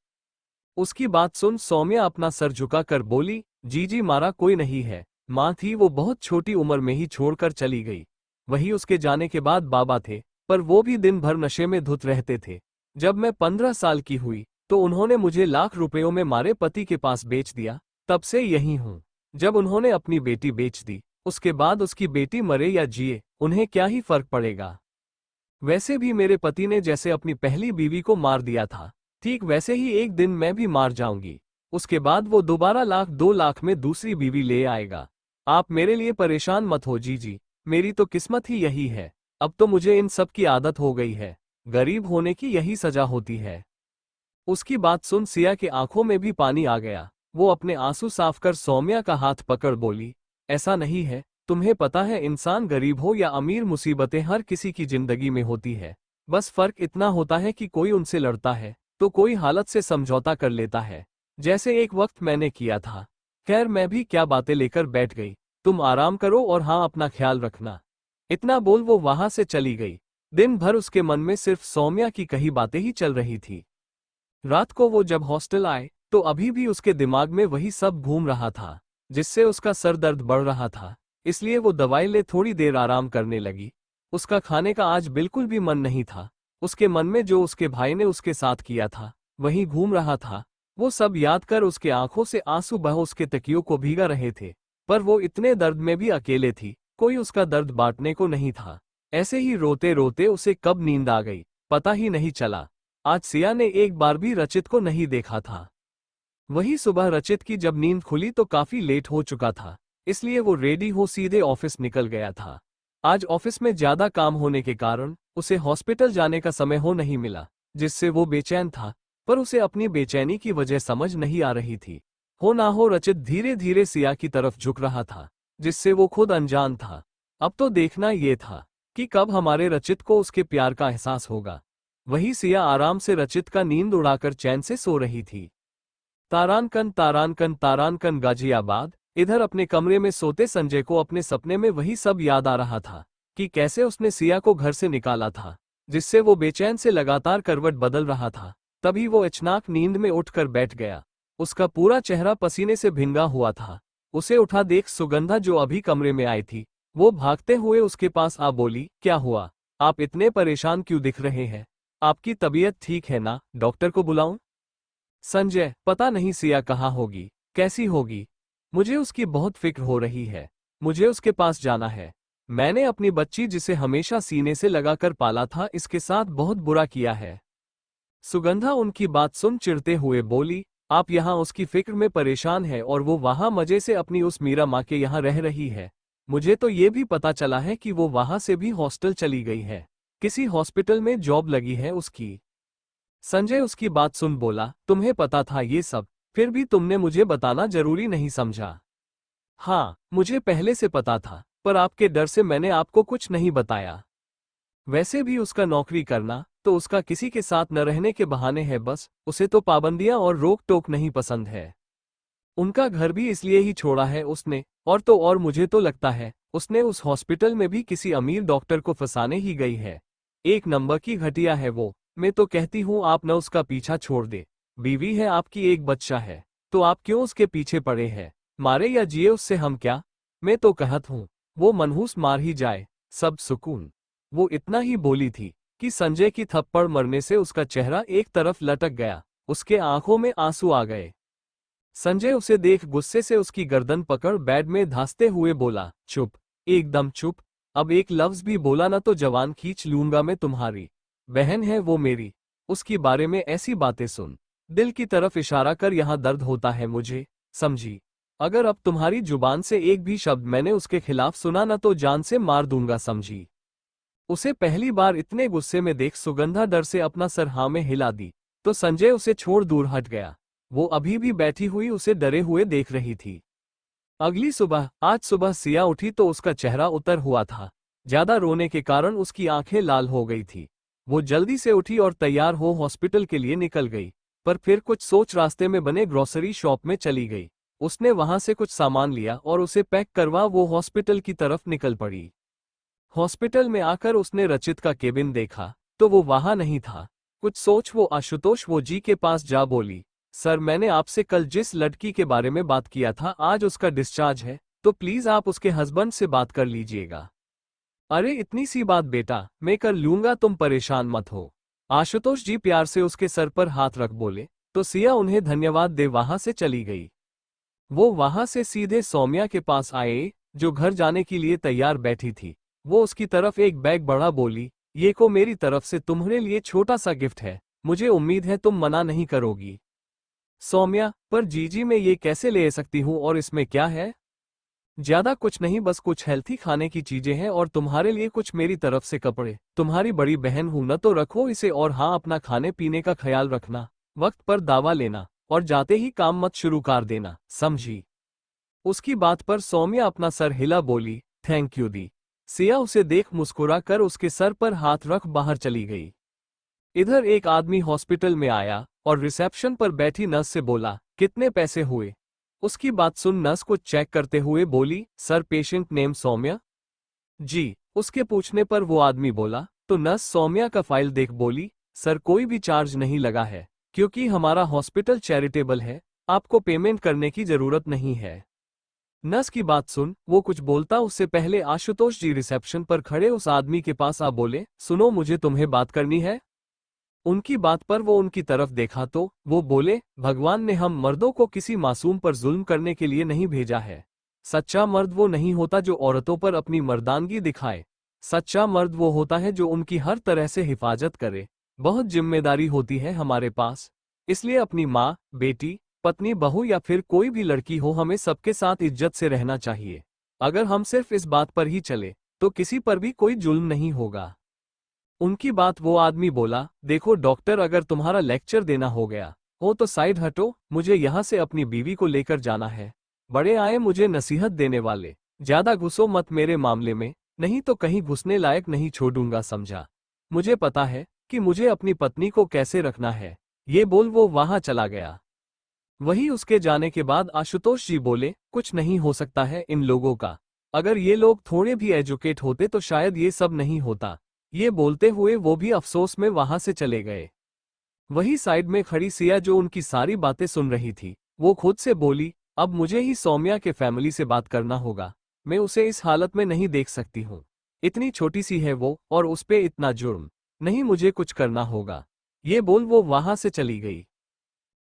उसकी बात सुन सौम्या अपना सर झुका कर बोली, जी जी मारा कोई नहीं है। माँ थी, वो बहुत छोटी उम्र में ही छोड़कर चली गई। वही उसके जाने के बाद बाबा थे, पर वो भी दिन भर नशे में धुत रहते थे। जब मैं 15 साल की हुई तो उन्होंने मुझे लाख रुपयों में मारे पति के पास बेच दिया, तब से यही हूँ। जब उन्होंने अपनी बेटी बेच दी, उसके बाद उसकी बेटी मरे या जिए उन्हें क्या ही फर्क पड़ेगा। वैसे भी मेरे पति ने जैसे अपनी पहली बीवी को मार दिया था, ठीक वैसे ही एक दिन मैं भी मार जाऊंगी। उसके बाद वो दोबारा 1-2 लाख में दूसरी बीवी ले आएगा। आप मेरे लिए परेशान मत हो जीजी, मेरी तो किस्मत ही यही है। अब तो मुझे इन सब की आदत हो गई है, गरीब होने की यही सजा होती है। उसकी बात सुन सिया के आंखों में भी पानी आ गया। वो अपने आंसू साफ कर सौम्या का हाथ पकड़ बोली, ऐसा नहीं है, तुम्हें पता है इंसान गरीब हो या अमीर, मुसीबतें हर किसी की जिंदगी में होती है। बस फर्क इतना होता है कि कोई उनसे लड़ता है तो कोई हालत से समझौता कर लेता है, जैसे एक वक्त मैंने किया था। खैर मैं भी क्या बातें लेकर बैठ गई। तुम आराम करो और हाँ अपना ख्याल रखना। इतना बोल वो वहां से चली गई। दिन भर उसके मन में सिर्फ सौम्या की कही बातें ही चल रही थी। रात को वो जब हॉस्टल आए तो अभी भी उसके दिमाग में वही सब घूम रहा था, जिससे उसका सर दर्द बढ़ रहा था। इसलिए वो दवाई ले थोड़ी देर आराम करने लगी। उसका खाने का आज बिल्कुल भी मन नहीं था। उसके मन में जो उसके भाई ने उसके साथ किया था वही घूम रहा था। वो सब याद कर उसके आंखों से आंसू बह उसके तकियों को भीगा रहे थे। पर वो इतने दर्द में भी अकेले थी, कोई उसका दर्द बांटने को नहीं था। ऐसे ही रोते रोते उसे कब नींद आ गई पता ही नहीं चला। आज सिया ने एक बार भी रचित को नहीं देखा था। वही सुबह रचित की जब नींद खुली तो काफी लेट हो चुका था, इसलिए वो रेडी हो सीधे ऑफिस निकल गया था। आज ऑफिस में ज्यादा काम होने के कारण उसे हॉस्पिटल जाने का समय हो नहीं मिला, जिससे वो बेचैन था। पर उसे अपनी बेचैनी की वजह समझ नहीं आ रही थी। हो ना हो रचित धीरे धीरे सिया की तरफ झुक रहा था, जिससे वो खुद अनजान था। अब तो देखना ये था कि कब हमारे रचित को उसके प्यार का एहसास होगा। वही सिया आराम से रचित का नींद उड़ाकर चैन से सो रही थी। तारानकन तारानकन तारानकन गाजियाबाद। इधर अपने कमरे में सोते संजय को अपने सपने में वही सब याद आ रहा था कि कैसे उसने सिया को घर से निकाला था, जिससे वो बेचैन से लगातार करवट बदल रहा था। तभी वो अचानक नींद में उठकर बैठ गया। उसका पूरा चेहरा पसीने से भिंगा हुआ था। उसे उठा देख सुगंधा जो अभी कमरे में आई थी, वो भागते हुए उसके पास आ बोली, क्या हुआ? आप इतने परेशान क्यों दिख रहे हैं? आपकी तबीयत ठीक है ना? डॉक्टर को बुलाऊं? संजय, पता नहीं सिया कहाँ होगी, कैसी होगी। मुझे उसकी बहुत फिक्र हो रही है। मुझे उसके पास जाना है। मैंने अपनी बच्ची जिसे हमेशा सीने से लगाकर पाला था, इसके साथ बहुत बुरा किया है। सुगंधा उनकी बात सुन चिढ़ते हुए बोली, आप यहाँ उसकी फिक्र में परेशान हैं और वो वहाँ मजे से अपनी उस मीरा माँ के यहाँ रह रही है। मुझे तो ये भी पता चला है कि वो वहाँ से भी हॉस्टल चली गई है। किसी हॉस्पिटल में जॉब लगी है उसकी। संजय उसकी बात सुन बोला, तुम्हें पता था ये सब, फिर भी तुमने मुझे बताना जरूरी नहीं समझा? हाँ, मुझे पहले से पता था, पर आपके डर से मैंने आपको कुछ नहीं बताया। वैसे भी उसका नौकरी करना तो उसका किसी के साथ न रहने के बहाने है बस। उसे तो पाबंदियां और रोक टोक नहीं पसंद है। उनका घर भी इसलिए ही छोड़ा है उसने। और तो और मुझे तो लगता है उसने उस हॉस्पिटल में भी किसी अमीर डॉक्टर को फंसाने ही गई है। एक नंबर की घटिया है वो। मैं तो कहती हूँ आप न उसका पीछा छोड़ दे। बीवी है आपकी, एक बच्चा है, तो आप क्यों उसके पीछे पड़े हैं? मारे या जिए उससे हम क्या? मैं तो कहत हूँ वो मनहूस मार ही जाए, सब सुकून। वो इतना ही बोली थी कि संजय की थप्पड़ मरने से उसका चेहरा एक तरफ लटक गया। उसके आंखों में आंसू आ गए। संजय उसे देख गुस्से से उसकी गर्दन पकड़ बेड में धांसते हुए बोला, चुप, एकदम चुप। अब एक लफ्ज भी बोला ना तो जवान खींच लूंगा मैं तुम्हारी। बहन है वो मेरी, उसकी बारे में ऐसी बातें सुन दिल की तरफ इशारा कर यहाँ दर्द होता है मुझे, समझी? अगर अब तुम्हारी जुबान से एक भी शब्द मैंने उसके खिलाफ सुना ना तो जान से मार दूंगा, समझी? उसे पहली बार इतने गुस्से में देख सुगंधा डर से अपना सर हाँ में हिला दी तो संजय उसे छोड़ दूर हट गया। वो अभी भी बैठी हुई उसे डरे हुए देख रही थी। अगली सुबह, आज सुबह सिया उठी तो उसका चेहरा उतर हुआ था। ज्यादा रोने के कारण उसकी आंखें लाल हो गई थी। वो जल्दी से उठी और तैयार हो हॉस्पिटल के लिए निकल गई, पर फिर कुछ सोच रास्ते में बने ग्रोसरी शॉप में चली गई। उसने वहां से कुछ सामान लिया और उसे पैक करवा वो हॉस्पिटल की तरफ निकल पड़ी। हॉस्पिटल में आकर उसने रचित का केबिन देखा तो वो वहां नहीं था। कुछ सोच वो आशुतोष वो जी के पास जा बोली, सर मैंने आपसे कल जिस लड़की के बारे में बात किया था आज उसका डिस्चार्ज है, तो प्लीज आप उसके हस्बैंड से बात कर लीजिएगा। अरे इतनी सी बात बेटा, मैं कर लूंगा, तुम परेशान मत हो। आशुतोष जी प्यार से उसके सर पर हाथ रख बोले तो सिया उन्हें धन्यवाद दे वहां से चली गई। वो वहां से सीधे सौम्या के पास आए जो घर जाने के लिए तैयार बैठी थी। वो उसकी तरफ एक बैग बढ़ा बोली, ये को मेरी तरफ से तुम्हारे लिए छोटा सा गिफ्ट है, मुझे उम्मीद है तुम मना नहीं करोगी। सौम्या, पर जीजी मैं ये कैसे ले सकती हूँ और इसमें क्या है? ज्यादा कुछ नहीं, बस कुछ हेल्थी खाने की चीजें हैं और तुम्हारे लिए कुछ मेरी तरफ से कपड़े। तुम्हारी बड़ी बहन हूं न तो रखो इसे, और हाँ अपना खाने पीने का ख्याल रखना, वक्त पर दवा लेना और जाते ही काम मत शुरू कर देना, समझी? उसकी बात पर सौम्या अपना सर हिला बोली, थैंक यू दी। सिया उसे देख मुस्कुरा कर उसके सर पर हाथ रख बाहर चली गई। इधर एक आदमी हॉस्पिटल में आया और रिसेप्शन पर बैठी नर्स से बोला, कितने पैसे हुए? उसकी बात सुन नर्स को चेक करते हुए बोली, सर पेशेंट नेम सौम्या। जी। उसके पूछने पर वो आदमी बोला, तो नर्स सौम्या का फाइल देख बोली, सर कोई भी चार्ज नहीं लगा है, क्योंकि हमारा हॉस्पिटल चैरिटेबल है, आपको पेमेंट करने की जरूरत नहीं है। नर्स की बात सुन वो कुछ बोलता उससे पहले आशुतोष जी रिसेप्शन पर खड़े उस आदमी के पास आ बोले, सुनो मुझे तुम्हें बात करनी है। उनकी बात पर वो उनकी तरफ देखा तो वो बोले, भगवान ने हम मर्दों को किसी मासूम पर जुल्म करने के लिए नहीं भेजा है। सच्चा मर्द वो नहीं होता जो औरतों पर अपनी मर्दानगी दिखाए। सच्चा मर्द वो होता है जो उनकी हर तरह से हिफाजत करे। बहुत जिम्मेदारी होती है हमारे पास, इसलिए अपनी माँ, बेटी, पत्नी, बहू या फिर कोई भी लड़की हो, हमें सबके साथ इज्जत से रहना चाहिए। अगर हम सिर्फ इस बात पर ही चले तो किसी पर भी कोई जुल्म नहीं होगा। उनकी बात वो आदमी बोला, देखो डॉक्टर, अगर तुम्हारा लेक्चर देना हो गया हो तो साइड हटो, मुझे यहाँ से अपनी बीवी को लेकर जाना है। बड़े आए मुझे नसीहत देने वाले, ज्यादा घुसो मत मेरे मामले में, नहीं तो कहीं घुसने लायक नहीं छोड़ूंगा, समझा? मुझे पता है कि मुझे अपनी पत्नी को कैसे रखना है। ये बोल वो वहां चला गया। वही उसके जाने के बाद आशुतोष जी बोले, कुछ नहीं हो सकता है इन लोगों का। अगर ये लोग थोड़े भी एजुकेट होते तो शायद ये सब नहीं होता। ये बोलते हुए वो भी अफसोस में वहां से चले गए। वही साइड में खड़ी सिया जो उनकी सारी बातें सुन रही थी, वो खुद से बोली, अब मुझे ही सौम्या के फैमिली से बात करना होगा। मैं उसे इस हालत में नहीं देख सकती हूँ। इतनी छोटी सी है वो, और उस पे इतना जुर्म। नहीं, मुझे कुछ करना होगा। ये बोल वो वहां से चली गई।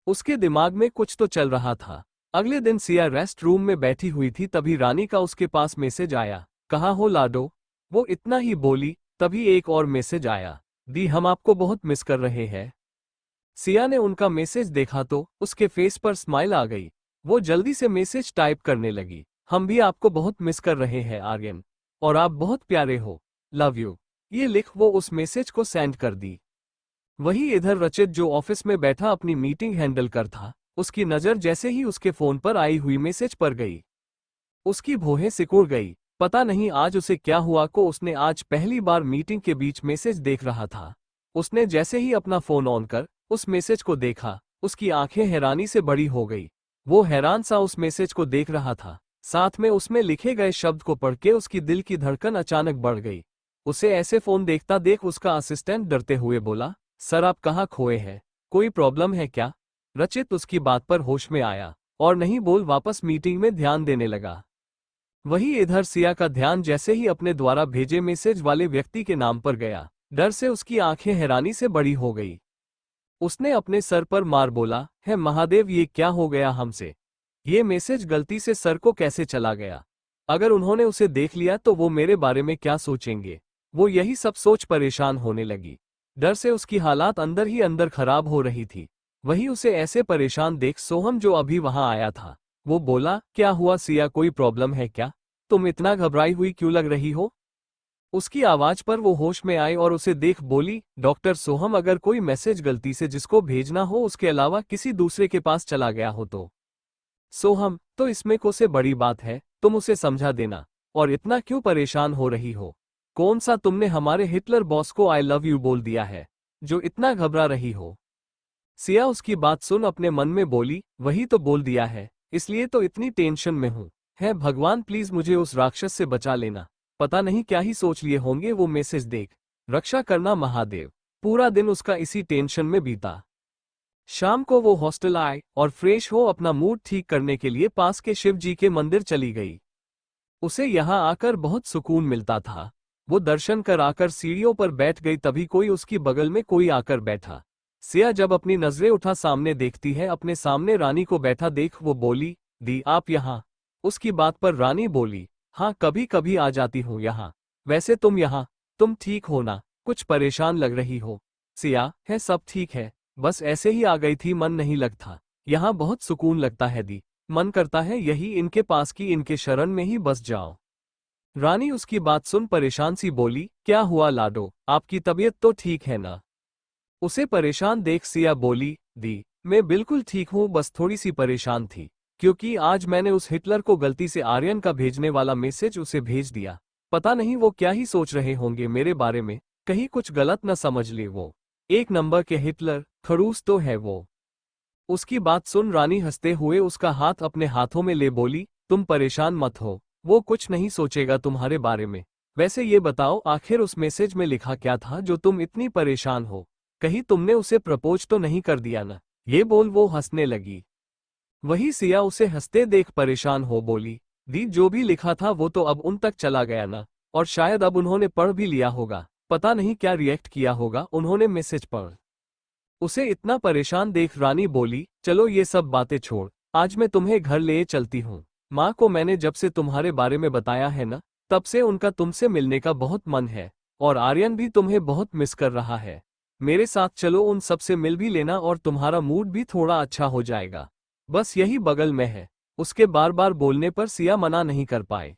उसके दिमाग में कुछ तो चल रहा था। अगले दिन सिया रेस्ट रूम में बैठी हुई थी, तभी रानी का उसके पास मैसेज आया, कहाँ हो लाडो? वो इतना ही बोली, तभी एक और मैसेज आया, दी हम आपको बहुत मिस कर रहे हैं। सिया ने उनका मैसेज देखा तो उसके फेस पर स्माइल आ गई। वो जल्दी से मैसेज टाइप करने लगी, हम भी आपको बहुत मिस कर रहे हैं आर्यन, और आप बहुत प्यारे हो, लव यू। ये लिख वो उस मैसेज को सेंड कर दी। वही इधर रचित जो ऑफिस में बैठा अपनी मीटिंग हैंडल कर था, उसकी नजर जैसे ही उसके फोन पर आई हुई मैसेज पर गई, उसकी भौहें सिकुड़ गई। पता नहीं आज उसे क्या हुआ को उसने आज पहली बार मीटिंग के बीच मैसेज देख रहा था। उसने जैसे ही अपना फोन ऑन कर उस मैसेज को देखा, उसकी आंखें हैरानी से बड़ी हो गई। वो हैरान सा उस मैसेज को देख रहा था, साथ में उसमें लिखे गए शब्द को पढ़ के उसकी दिल की धड़कन अचानक बढ़ गई। उसे ऐसे फोन देखता देख उसका असिस्टेंट डरते हुए बोला, सर आप कहाँ खोए हैं? कोई प्रॉब्लम है क्या? रचित उसकी बात पर होश में आया और नहीं बोल वापस मीटिंग में ध्यान देने लगा। वही इधर सिया का ध्यान जैसे ही अपने द्वारा भेजे मैसेज वाले व्यक्ति के नाम पर गया, डर से उसकी आंखें हैरानी से बड़ी हो गई। उसने अपने सर पर मार बोला, है महादेव, ये क्या हो गया हमसे? ये मैसेज गलती से सर को कैसे चला गया? अगर उन्होंने उसे देख लिया तो वो मेरे बारे में क्या सोचेंगे? वो यही सब सोच परेशान होने लगी। डर से उसकी हालात अंदर ही अंदर खराब हो रही थी। वही उसे ऐसे परेशान देख सोहम जो अभी वहां आया था, वो बोला, क्या हुआ सिया, कोई प्रॉब्लम है क्या? तुम इतना घबराई हुई क्यों लग रही हो? उसकी आवाज पर वो होश में आई और उसे देख बोली, डॉक्टर सोहम, अगर कोई मैसेज गलती से जिसको भेजना हो उसके अलावा किसी दूसरे के पास चला गया हो तो? सोहम, तो इसमें को से बड़ी बात है, तुम उसे समझा देना। और इतना क्यों परेशान हो रही हो? कौन सा तुमने हमारे हिटलर बॉस को आई लव यू बोल दिया है जो इतना घबरा रही हो? सिया उसकी बात सुन अपने मन में बोली, वही तो बोल दिया है, इसलिए तो इतनी टेंशन में हूं। है भगवान, प्लीज मुझे उस राक्षस से बचा लेना। पता नहीं क्या ही सोच लिए होंगे वो मैसेज देख। रक्षा करना महादेव। पूरा दिन उसका इसी टेंशन में बीता। शाम को वो हॉस्टल आए और फ्रेश हो अपना मूड ठीक करने के लिए पास के शिव जी के मंदिर चली गई। उसे यहाँ आकर बहुत सुकून मिलता था। वो दर्शन कर आकर सीढ़ियों पर बैठ गई, तभी कोई उसकी बगल में कोई आकर बैठा। सिया जब अपनी नजरें उठा सामने देखती है, अपने सामने रानी को बैठा देख वो बोली, दी आप यहाँ? उसकी बात पर रानी बोली, हाँ कभी कभी आ जाती हूँ यहाँ। वैसे तुम ठीक हो ना? कुछ परेशान लग रही हो। सिया, है सब ठीक है, बस ऐसे ही आ गई थी, मन नहीं लगता। यहाँ बहुत सुकून लगता है दी, मन करता है यही इनके पास की इनके शरण में ही बस जाओ। रानी उसकी बात सुन परेशान सी बोली, क्या हुआ लाडो, आपकी तबीयत तो ठीक है ना? उसे परेशान देख सिया बोली, दी मैं बिल्कुल ठीक हूँ, बस थोड़ी सी परेशान थी। क्योंकि आज मैंने उस हिटलर को गलती से आर्यन का भेजने वाला मैसेज उसे भेज दिया। पता नहीं वो क्या ही सोच रहे होंगे मेरे बारे में, कहीं कुछ गलत न समझ ले वो। एक नंबर के हिटलर, खड़ूस तो है वो। उसकी बात सुन रानी हंसते हुए उसका हाथ अपने हाथों में ले बोली, तुम परेशान मत हो, वो कुछ नहीं सोचेगा तुम्हारे बारे में। वैसे ये बताओ आखिर उस मैसेज में लिखा क्या था जो तुम इतनी परेशान हो? कहीं तुमने उसे प्रपोज तो नहीं कर दिया ना? ये बोल वो हंसने लगी। वही सिया उसे हंसते देख परेशान हो बोली, दी जो भी लिखा था वो तो अब उन तक चला गया ना, और शायद अब उन्होंने पढ़ भी लिया होगा। पता नहीं क्या रिएक्ट किया होगा उन्होंने मैसेज पढ़। उसे इतना परेशान देख रानी बोली, चलो ये सब बातें छोड़, आज मैं तुम्हें घर ले चलती हूँ। माँ को मैंने जब से तुम्हारे बारे में बताया है ना, तब से उनका तुमसे मिलने का बहुत मन है, और आर्यन भी तुम्हें बहुत मिस कर रहा है। मेरे साथ चलो, उन सब से मिल भी लेना और तुम्हारा मूड भी थोड़ा अच्छा हो जाएगा। बस यही बगल में है। उसके बार बार बोलने पर सिया मना नहीं कर पाए।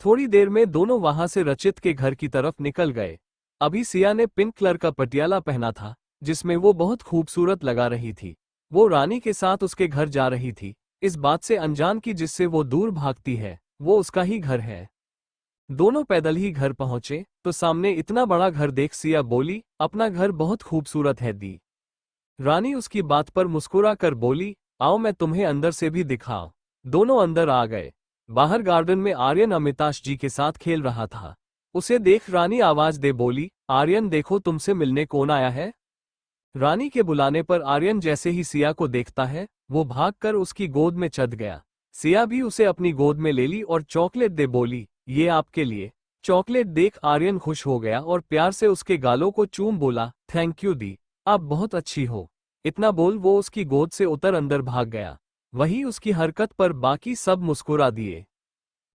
थोड़ी देर में दोनों वहां से रचित के घर की तरफ निकल गए। अभी सिया ने पिंक कलर का पटियाला पहना था, जिसमें वो बहुत खूबसूरत लगा रही थी। वो रानी के साथ उसके घर जा रही थी, इस बात से अनजान की जिससे वो दूर भागती है, वो उसका ही घर है। दोनों पैदल ही घर पहुंचे तो सामने इतना बड़ा घर देख सिया बोली, अपना घर बहुत खूबसूरत है दी। रानी उसकी बात पर मुस्कुरा कर बोली, आओ मैं तुम्हें अंदर से भी दिखाऊं। दोनों अंदर आ गए। बाहर गार्डन में आर्यन अमिताश जी के साथ खेल रहा था। उसे देख रानी आवाज दे बोली, आर्यन देखो तुमसे मिलने कौन आया है। रानी के बुलाने पर आर्यन जैसे ही सिया को देखता है, वो भागकर उसकी गोद में चढ़ गया। सिया भी उसे अपनी गोद में ले ली और चॉकलेट दे बोली, ये आपके लिए। चॉकलेट देख आर्यन खुश हो गया और प्यार से उसके गालों को चूम बोला, थैंक यू दी, आप बहुत अच्छी हो। इतना बोल वो उसकी गोद से उतर अंदर भाग गया। वही उसकी हरकत पर बाकी सब मुस्कुरा दिए।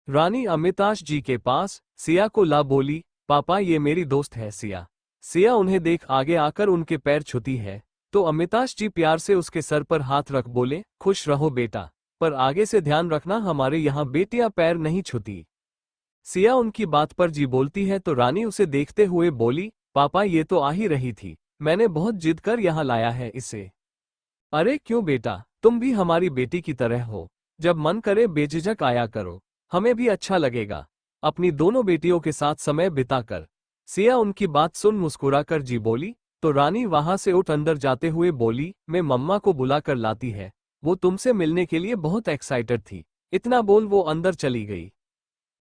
रानी अमिताश जी के पास सिया को ला बोली, पापा ये मेरी दोस्त है सिया। सिया उन्हें देख आगे आकर उनके पैर छूती है, तो अमिताश जी प्यार से उसके सर पर हाथ रख बोले, खुश रहो बेटा, पर आगे से ध्यान रखना हमारे यहाँ बेटियां पैर नहीं छूती। सिया उनकी बात पर जी बोलती है तो रानी उसे देखते हुए बोली, पापा ये तो आ ही रही थी, मैंने बहुत जिद कर यहाँ लाया है इसे। अरे क्यों बेटा, तुम भी हमारी बेटी की तरह हो, जब मन करे बेझिझक आया करो, हमें भी अच्छा लगेगा अपनी दोनों बेटियों के साथ समय बिताकर। सिया उनकी बात सुन मुस्कुराकर जी बोली, तो रानी वहां से उठ अंदर जाते हुए बोली, मैं मम्मा को बुला कर लाती है, वो तुमसे मिलने के लिए बहुत एक्साइटेड थी। इतना बोल वो अंदर चली गई।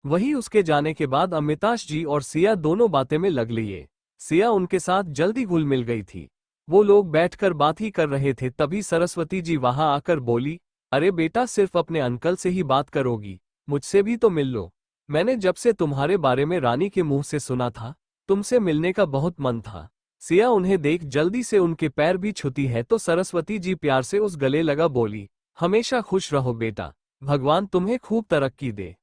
वही उसके जाने के बाद अमिताश जी और सिया दोनों बातें में लग लिए। सिया उनके साथ जल्दी घुल मिल गई थी। वो लोग बैठकर बात ही कर रहे थे तभी सरस्वती जी वहां आकर बोली, अरे बेटा सिर्फ अपने अंकल से ही बात करोगी, मुझसे भी तो मिल लो। मैंने जब से तुम्हारे बारे में रानी के मुंह से सुना था, तुमसे मिलने का बहुत मन था। सिया उन्हें देख जल्दी से उनके पैर भी छूती है तो सरस्वती जी प्यार से उस गले लगा बोली, हमेशा खुश रहो बेटा, भगवान तुम्हें खूब तरक्की दे।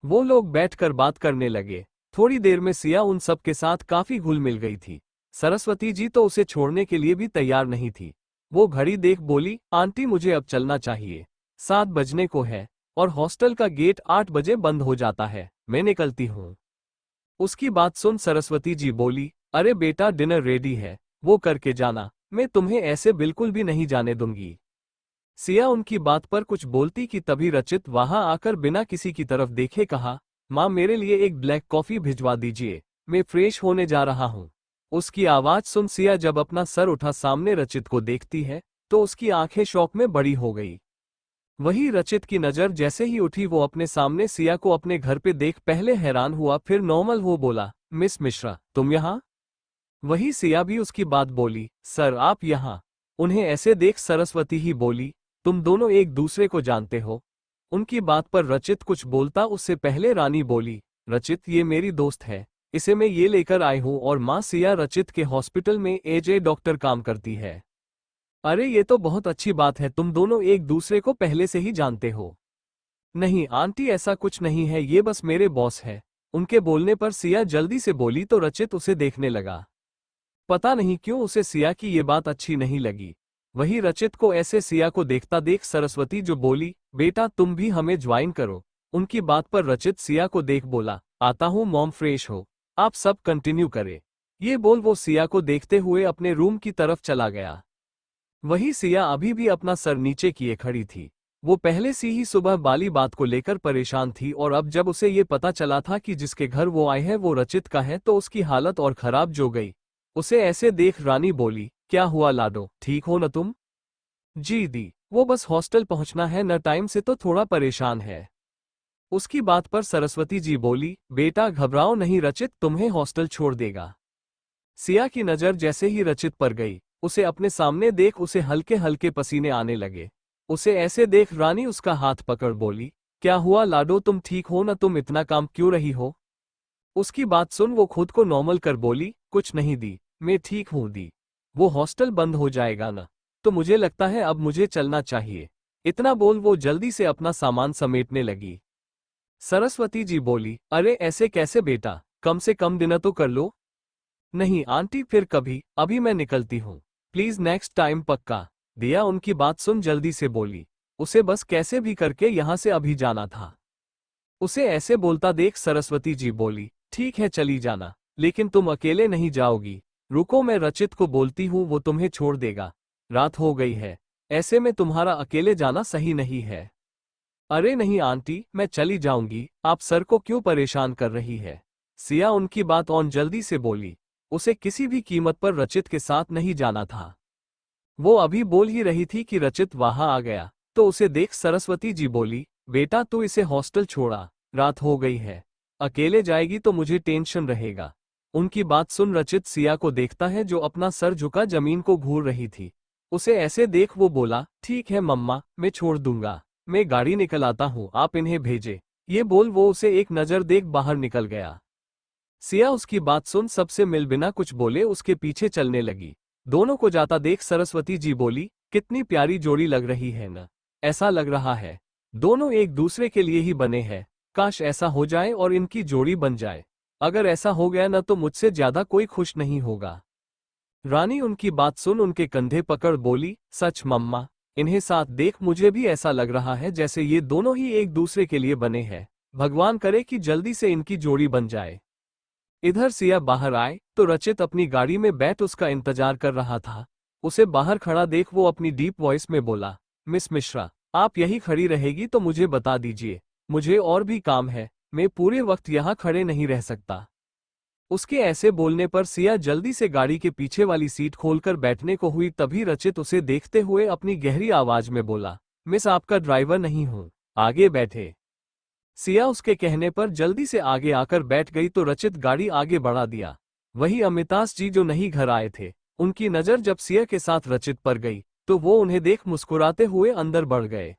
वो लोग बैठकर बात करने लगे। थोड़ी देर में सिया उन सब के साथ काफी घुल मिल गई थी। सरस्वती जी तो उसे छोड़ने के लिए भी तैयार नहीं थी। वो घड़ी देख बोली, आंटी मुझे अब चलना चाहिए, 7 बजने को है, और हॉस्टल का गेट 8 बजे बंद हो जाता है, मैं निकलती हूँ। उसकी बात सुन सरस्वती जी बोली, अरे बेटा डिनर रेडी है, वो करके जाना, मैं तुम्हें ऐसे बिल्कुल भी नहीं जाने दूंगी। सिया उनकी बात पर कुछ बोलती कि तभी रचित वहां आकर बिना किसी की तरफ देखे कहा, माँ मेरे लिए एक ब्लैक कॉफी भिजवा दीजिए, मैं फ्रेश होने जा रहा हूँ। उसकी आवाज सुन सिया जब अपना सर उठा सामने रचित को देखती है, तो उसकी आंखें शौक में बड़ी हो गई। वही रचित की नजर जैसे ही उठी वो अपने सामने सिया को अपने घर पे देख पहले हैरान हुआ फिर नॉर्मल हो बोला, मिस मिश्रा तुम यहाँ? वही सिया भी उसकी बात बोली, सर आप यहाँ? उन्हें ऐसे देख सरस्वती ही बोली, तुम दोनों एक दूसरे को जानते हो? उनकी बात पर रचित कुछ बोलता उससे पहले रानी बोली, रचित ये मेरी दोस्त है, इसे मैं ये लेकर आई हूँ और माँ सिया रचित के हॉस्पिटल में एजे डॉक्टर काम करती है। अरे ये तो बहुत अच्छी बात है, तुम दोनों एक दूसरे को पहले से ही जानते हो। नहीं आंटी ऐसा कुछ नहीं है, ये बस मेरे बॉस है। उनके बोलने पर सिया जल्दी से बोली तो रचित उसे देखने लगा। पता नहीं क्यों उसे सिया की ये बात अच्छी नहीं लगी। वही रचित को ऐसे सिया को देखता देख सरस्वती जो बोली, बेटा तुम भी हमें ज्वाइन करो। उनकी बात पर रचित सिया को देख बोला, आता हूँ मॉम फ्रेश हो, आप सब कंटिन्यू करें। ये बोल वो सिया को देखते हुए अपने रूम की तरफ चला गया। वही सिया अभी भी अपना सर नीचे किए खड़ी थी। वो पहले से ही सुबह वाली बात को लेकर परेशान थी और अब जब उसे ये पता चला था कि जिसके घर वो आए हैं वो रचित का है तो उसकी हालत और खराब जो गई। उसे ऐसे देख रानी बोली, क्या हुआ लाडो, ठीक हो न तुम? जी दी, वो बस हॉस्टल पहुंचना है न, टाइम से तो थोड़ा परेशान है। उसकी बात पर सरस्वती जी बोली, बेटा घबराओ नहीं, रचित तुम्हें हॉस्टल छोड़ देगा। सिया की नज़र जैसे ही रचित पर गई, उसे अपने सामने देख उसे हल्के हल्के पसीने आने लगे। उसे ऐसे देख रानी उसका हाथ पकड़ बोली, क्या हुआ लाडो, तुम ठीक हो ना, तुम इतना काम क्यों रही हो? उसकी बात सुन वो खुद को नॉर्मल कर बोली, कुछ नहीं दी, मैं ठीक हूं दी। वो हॉस्टल बंद हो जाएगा ना, तो मुझे लगता है अब मुझे चलना चाहिए। इतना बोल वो जल्दी से अपना सामान समेटने लगी। सरस्वती जी बोली, अरे ऐसे कैसे बेटा, कम से कम डिनर तो कर लो। नहीं आंटी, फिर कभी, अभी मैं निकलती हूँ, प्लीज नेक्स्ट टाइम पक्का। दिया उनकी बात सुन जल्दी से बोली, उसे बस कैसे भी करके यहाँ से अभी जाना था। उसे ऐसे बोलता देख सरस्वती जी बोली, ठीक है चली जाना, लेकिन तुम अकेले नहीं जाओगी। रुको मैं रचित को बोलती हूँ, वो तुम्हें छोड़ देगा। रात हो गई है, ऐसे में तुम्हारा अकेले जाना सही नहीं है। अरे नहीं आंटी, मैं चली जाऊंगी, आप सर को क्यों परेशान कर रही है? सिया उनकी बात ऑन जल्दी से बोली, उसे किसी भी कीमत पर रचित के साथ नहीं जाना था। वो अभी बोल ही रही थी कि रचित वहां आ गया, तो उसे देख सरस्वती जी बोली, बेटा तू इसे हॉस्टल छोड़ा, रात हो गई है, अकेले जाएगी तो मुझे टेंशन रहेगा। उनकी बात सुन रचित सिया को देखता है जो अपना सर झुका जमीन को घूर रही थी। उसे ऐसे देख वो बोला, ठीक है मम्मा, मैं छोड़ दूंगा, मैं गाड़ी निकल आता हूँ, आप इन्हें भेजे। ये बोल वो उसे एक नज़र देख बाहर निकल गया। सिया उसकी बात सुन सबसे मिल बिना कुछ बोले उसके पीछे चलने लगी। दोनों को जाता देख सरस्वती जी बोली, कितनी प्यारी जोड़ी लग रही है न, ऐसा लग रहा है दोनों एक दूसरे के लिए ही बने हैं। काश ऐसा हो जाए और इनकी जोड़ी बन जाए। अगर ऐसा हो गया न तो मुझसे ज्यादा कोई खुश नहीं होगा। रानी उनकी बात सुन उनके कंधे पकड़ बोली, सच मम्मा, इन्हें साथ देख मुझे भी ऐसा लग रहा है जैसे ये दोनों ही एक दूसरे के लिए बने हैं। भगवान करे कि जल्दी से इनकी जोड़ी बन जाए। इधर सिया बाहर आए तो रचित अपनी गाड़ी में बैठ उसका इंतजार कर रहा था। उसे बाहर खड़ा देख वो अपनी डीप वॉइस में बोला, मिस मिश्रा, आप यही खड़ी रहेगी तो मुझे बता दीजिए, मुझे और भी काम है, मैं पूरे वक्त यहाँ खड़े नहीं रह सकता। उसके ऐसे बोलने पर सिया जल्दी से गाड़ी के पीछे वाली सीट खोलकर बैठने को हुई, तभी रचित उसे देखते हुए अपनी गहरी आवाज में बोला, मिस आपका ड्राइवर नहीं हूँ, आगे बैठे। सिया उसके कहने पर जल्दी से आगे आकर बैठ गई तो रचित गाड़ी आगे बढ़ा दिया। वही अमिताभ जी जो नहीं घर आए थे, उनकी नज़र जब सिया के साथ रचित पर गई तो वो उन्हें देख मुस्कुराते हुए अंदर बढ़ गए।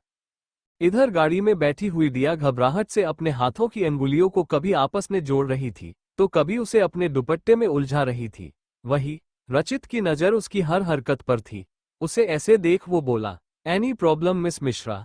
इधर गाड़ी में बैठी हुई दिया घबराहट से अपने हाथों की अंगुलियों को कभी आपस में जोड़ रही थी तो कभी उसे अपने दुपट्टे में उलझा रही थी। वही रचित की नज़र उसकी हर हरकत पर थी। उसे ऐसे देख वो बोला, any problem miss Mishra?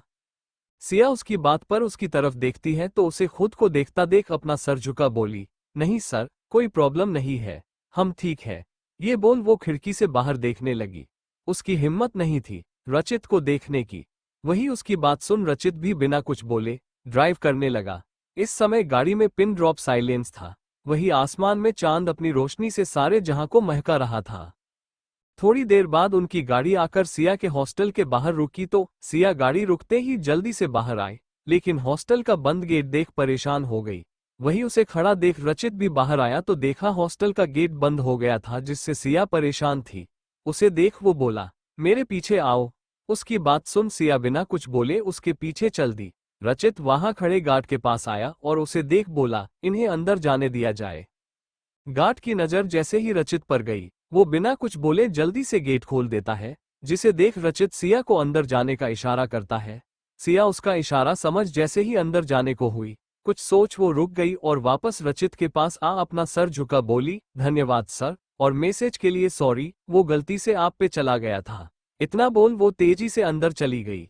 Siya उसकी बात पर उसकी तरफ देखती है तो उसे खुद को देखता देख अपना सर झुका बोली, नहीं सर, कोई प्रॉब्लम नहीं है, हम ठीक है। ये बोल वो खिड़की से बाहर देखने लगी। उसकी हिम्मत नहीं थी रचित को देखने की। वही उसकी बात सुन रचित भी बिना कुछ बोले ड्राइव करने लगा। इस समय गाड़ी में पिन ड्रॉप साइलेंस था। वही आसमान में चांद अपनी रोशनी से सारे जहां को महका रहा था। थोड़ी देर बाद उनकी गाड़ी आकर सिया के हॉस्टल के बाहर रुकी तो सिया गाड़ी रुकते ही जल्दी से बाहर आई, लेकिन हॉस्टल का बंद गेट देख परेशान हो गई। वही उसे खड़ा देख रचित भी बाहर आया तो देखा हॉस्टल का गेट बंद हो गया था, जिससे सिया परेशान थी। उसे देख वो बोला, मेरे पीछे आओ। उसकी बात सुन सिया बिना कुछ बोले उसके पीछे चल दी। रचित वहां खड़े गार्ड के पास आया और उसे देख बोला, इन्हें अंदर जाने दिया जाए। गार्ड की नज़र जैसे ही रचित पर गई वो बिना कुछ बोले जल्दी से गेट खोल देता है, जिसे देख रचित सिया को अंदर जाने का इशारा करता है। सिया उसका इशारा समझ जैसे ही अंदर जाने को हुई, कुछ सोच वो रुक गई और वापस रचित के पास आ अपना सर झुका बोली, धन्यवाद सर, और मैसेज के लिए सॉरी, वो गलती से आप पे चला गया था। इतना बोल वो तेजी से अंदर चली गई।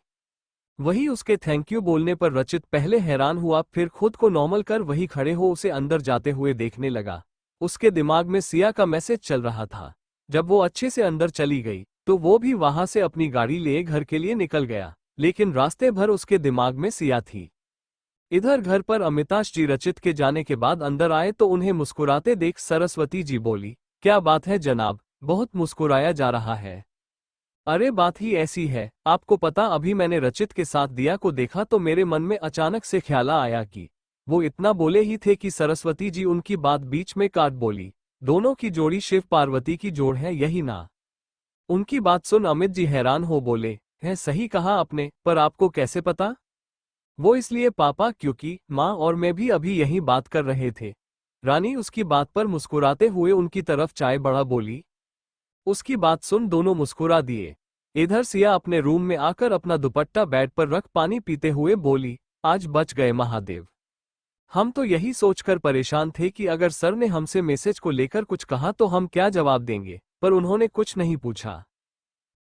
वही उसके थैंक यू बोलने पर रचित पहले हैरान हुआ, फिर खुद को नॉर्मल कर वही खड़े हो उसे अंदर जाते हुए देखने लगा। उसके दिमाग में सिया का मैसेज चल रहा था। जब वो अच्छे से अंदर चली गई तो वो भी वहां से अपनी गाड़ी ले घर के लिए निकल गया, लेकिन रास्ते भर उसके दिमाग में सिया थी। इधर घर पर अमिताभ जी रचित के जाने के बाद अंदर आए तो उन्हें मुस्कुराते देख सरस्वती जी बोली, क्या बात है जनाब, बहुत मुस्कुराया जा रहा है। अरे बात ही ऐसी है, आपको पता अभी मैंने रचित के साथ दिया को देखा तो मेरे मन में अचानक से ख्याल आया कि वो इतना बोले ही थे कि सरस्वती जी उनकी बात बीच में काट बोली। दोनों की जोड़ी शिव पार्वती की जोड़ है यही ना। उनकी बात सुन अमित जी हैरान हो बोले, है सही कहा आपने, पर आपको कैसे पता? वो इसलिए पापा क्योंकि माँ और मैं भी अभी यही बात कर रहे थे। रानी उसकी बात पर मुस्कुराते हुए उनकी तरफ चाय बढ़ा बोली। उसकी बात सुन दोनों मुस्कुरा दिए। इधर सिया अपने रूम में आकर अपना दुपट्टा बेड पर रख पानी पीते हुए बोली, आज बच गए महादेव। हम तो यही सोचकर परेशान थे कि अगर सर ने हमसे मैसेज को लेकर कुछ कहा तो हम क्या जवाब देंगे, पर उन्होंने कुछ नहीं पूछा।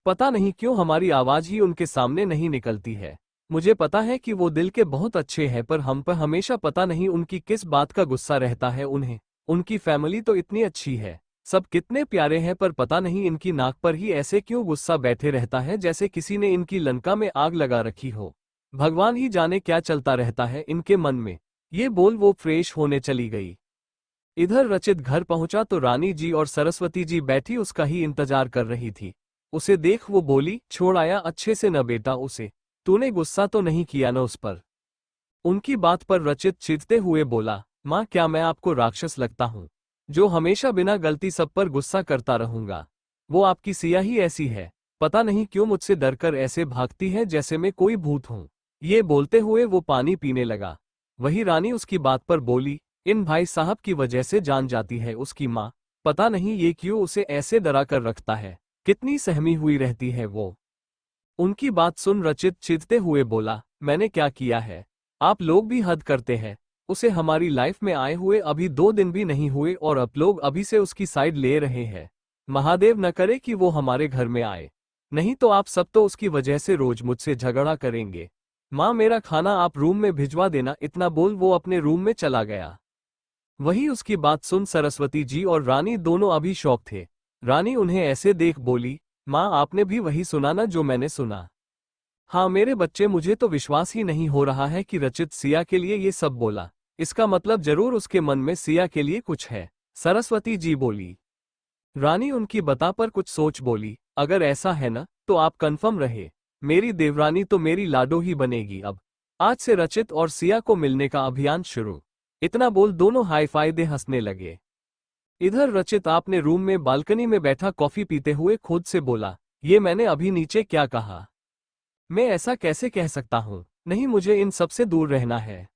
पता नहीं क्यों हमारी आवाज ही उनके सामने नहीं निकलती है। मुझे पता है कि वो दिल के बहुत अच्छे हैं, पर हम पर हमेशा पता नहीं उनकी किस बात का गुस्सा रहता है उन्हें। उनकी फैमिली तो इतनी अच्छी है, सब कितने प्यारे हैं, पर पता नहीं इनकी नाक पर ही ऐसे क्यों गुस्सा बैठे रहता है, जैसे किसी ने इनकी लंका में आग लगा रखी हो। भगवान ही जाने क्या चलता रहता है इनके मन में। ये बोल वो फ्रेश होने चली गई। इधर रचित घर पहुंचा तो रानी जी और सरस्वती जी बैठी उसका ही इंतजार कर रही थी। उसे देख वो बोली, छोड़ आया अच्छे से न बेटा उसे, तूने गुस्सा तो नहीं किया न उस पर? उनकी बात पर रचित चिढ़ते हुए बोला, माँ क्या मैं आपको राक्षस लगता हूँ जो हमेशा बिना गलती सब पर गुस्सा करता रहूंगा? वो आपकी सिया ही ऐसी है, पता नहीं क्यों मुझसे डरकर ऐसे भागती है जैसे मैं कोई भूत हूँ। ये बोलते हुए वो पानी पीने लगा। वही रानी उसकी बात पर बोली, इन भाई साहब की वजह से जान जाती है उसकी माँ, पता नहीं ये क्यों उसे ऐसे डरा कर रखता है, कितनी सहमी हुई रहती है वो। उनकी बात सुन रचित चिढ़ते हुए बोला, मैंने क्या किया है? आप लोग भी हद करते हैं। उसे हमारी लाइफ में आए हुए अभी 2 दिन भी नहीं हुए और आप लोग अभी से उसकी साइड ले रहे हैं। महादेव न करे कि वो हमारे घर में आए, नहीं तो आप सब तो उसकी वजह से रोज मुझसे झगड़ा करेंगे। माँ मेरा खाना आप रूम में भिजवा देना, इतना बोल वो अपने रूम में चला गया। वही उसकी बात सुन सरस्वती जी और रानी दोनों अभी शॉक थे। रानी उन्हें ऐसे देख बोली, माँ आपने भी वही सुना ना जो मैंने सुना? हाँ मेरे बच्चे, मुझे तो विश्वास ही नहीं हो रहा है कि रचित सिया के लिए ये सब बोला। इसका मतलब जरूर उसके मन में सिया के लिए कुछ है, सरस्वती जी बोली। रानी उनकी बता पर कुछ सोच बोली, अगर ऐसा है ना तो आप कंफर्म रहे, मेरी देवरानी तो मेरी लाडो ही बनेगी अब। आज से रचित और सिया को मिलने का अभियान शुरू। इतना बोल दोनों हाई फाई दे हंसने लगे। इधर रचित आपने रूम में बालकनी में बैठा कॉफी पीते हुए खुद से बोला, ये मैंने अभी नीचे क्या कहा? मैं ऐसा कैसे कह सकता हूँ? नहीं, मुझे इन सब से दूर रहना है।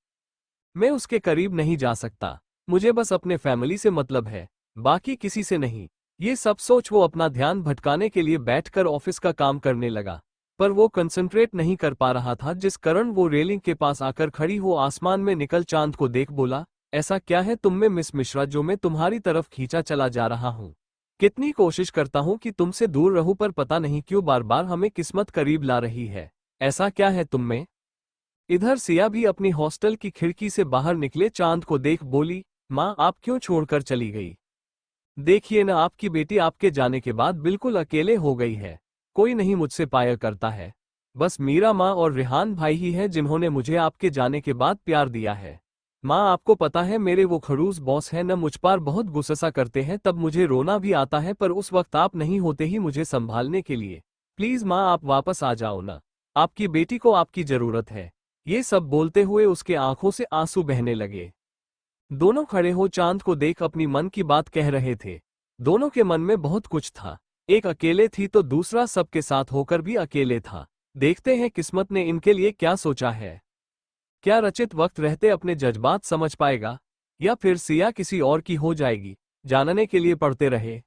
मैं उसके करीब नहीं जा सकता। मुझे बस अपने फैमिली से मतलब है, बाकी किसी से नहीं। ये सब सोच वो अपना ध्यान भटकाने के लिए बैठकर ऑफिस का काम करने लगा, पर वो कंसंट्रेट नहीं कर पा रहा था, जिस कारण वो रेलिंग के पास आकर खड़ी हो आसमान में निकल चांद को देख बोला, ऐसा क्या है तुम में मिस मिश्रा जो मैं तुम्हारी तरफ खींचा चला जा रहा हूँ? कितनी कोशिश करता हूँ कि तुमसे दूर रहूं, पर पता नहीं क्यों बार बार हमें किस्मत करीब ला रही है। ऐसा क्या है तुम में? इधर सिया भी अपनी हॉस्टल की खिड़की से बाहर निकले चांद को देख बोली, माँ आप क्यों छोड़कर चली गई? देखिए ना, आपकी बेटी आपके जाने के बाद बिल्कुल अकेले हो गई है। कोई नहीं मुझसे पाया करता है, बस मीरा माँ और रेहान भाई ही है जिन्होंने मुझे आपके जाने के बाद प्यार दिया है। माँ आपको पता है मेरे वो खड़ूस बॉस है न, मुझ पर बहुत गुस्सा करते हैं, तब मुझे रोना भी आता है, पर उस वक्त आप नहीं होते ही मुझे संभालने के लिए। प्लीज माँ आप वापस आ जाओ ना, आपकी बेटी को आपकी जरूरत है। ये सब बोलते हुए उसके आंखों से आंसू बहने लगे। दोनों खड़े हो चांद को देख अपनी मन की बात कह रहे थे। दोनों के मन में बहुत कुछ था, एक अकेले थी तो दूसरा सबके साथ होकर भी अकेले था। देखते हैं किस्मत ने इनके लिए क्या सोचा है। क्या रचित वक्त रहते अपने जज्बात समझ पाएगा, या फिर सिया किसी और की हो जाएगी? जानने के लिए पढ़ते रहे।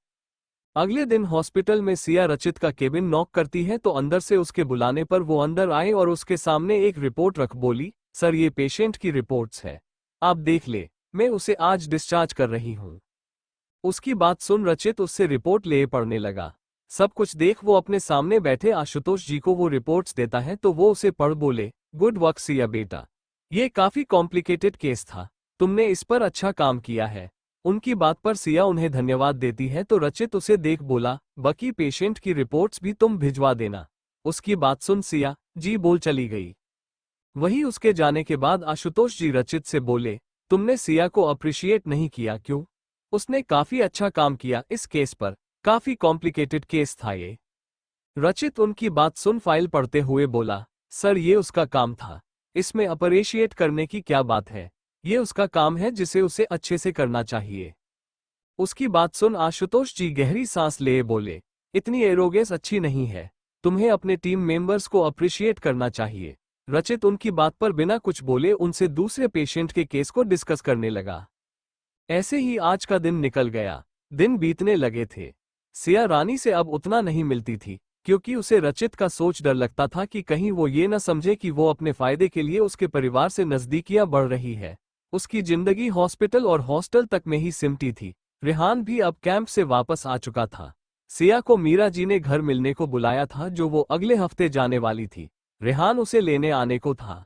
अगले दिन हॉस्पिटल में सिया रचित का केबिन नॉक करती है तो अंदर से उसके बुलाने पर वो अंदर आए और उसके सामने एक रिपोर्ट रख बोली, सर ये पेशेंट की रिपोर्ट्स है, आप देख ले, मैं उसे आज डिस्चार्ज कर रही हूँ। उसकी बात सुन रचित उससे रिपोर्ट ले पढ़ने लगा। सब कुछ देख वो अपने सामने बैठे आशुतोष जी को वो रिपोर्ट्स देता है तो वो उसे पढ़ बोले, गुड वर्क सिया बेटा, ये काफी कॉम्प्लिकेटेड केस था, तुमने इस पर अच्छा काम किया है। उनकी बात पर सिया उन्हें धन्यवाद देती है तो रचित उसे देख बोला, बाकी पेशेंट की रिपोर्ट्स भी तुम भिजवा देना। उसकी बात सुन सिया जी बोल चली गई। वही उसके जाने के बाद आशुतोष जी रचित से बोले, तुमने सिया को अप्रिशिएट नहीं किया क्यों? उसने काफी अच्छा काम किया इस केस पर, काफी कॉम्प्लिकेटेड केस था ये। रचित उनकी बात सुन फाइल पढ़ते हुए बोला, सर ये उसका काम था, इसमें अप्रिशिएट करने की क्या बात है, ये उसका काम है जिसे उसे अच्छे से करना चाहिए। उसकी बात सुन आशुतोष जी गहरी सांस लिए बोले, इतनी एरोगेंस अच्छी नहीं है, तुम्हें अपने टीम मेंबर्स को अप्रिशिएट करना चाहिए। रचित उनकी बात पर बिना कुछ बोले उनसे दूसरे पेशेंट के केस को डिस्कस करने लगा। ऐसे ही आज का दिन निकल गया। दिन बीतने लगे थे। सिया रानी से अब उतना नहीं मिलती थी, क्योंकि उसे रचित का सोच डर लगता था कि कहीं वो ये न समझे कि वो अपने फायदे के लिए उसके परिवार से नजदीकियां बढ़ रही है। उसकी जिंदगी हॉस्पिटल और हॉस्टल तक में ही सिमटी थी। रेहान भी अब कैंप से वापस आ चुका था। सिया को मीरा जी ने घर मिलने को बुलाया था, जो वो अगले हफ्ते जाने वाली थी। रेहान उसे लेने आने को था।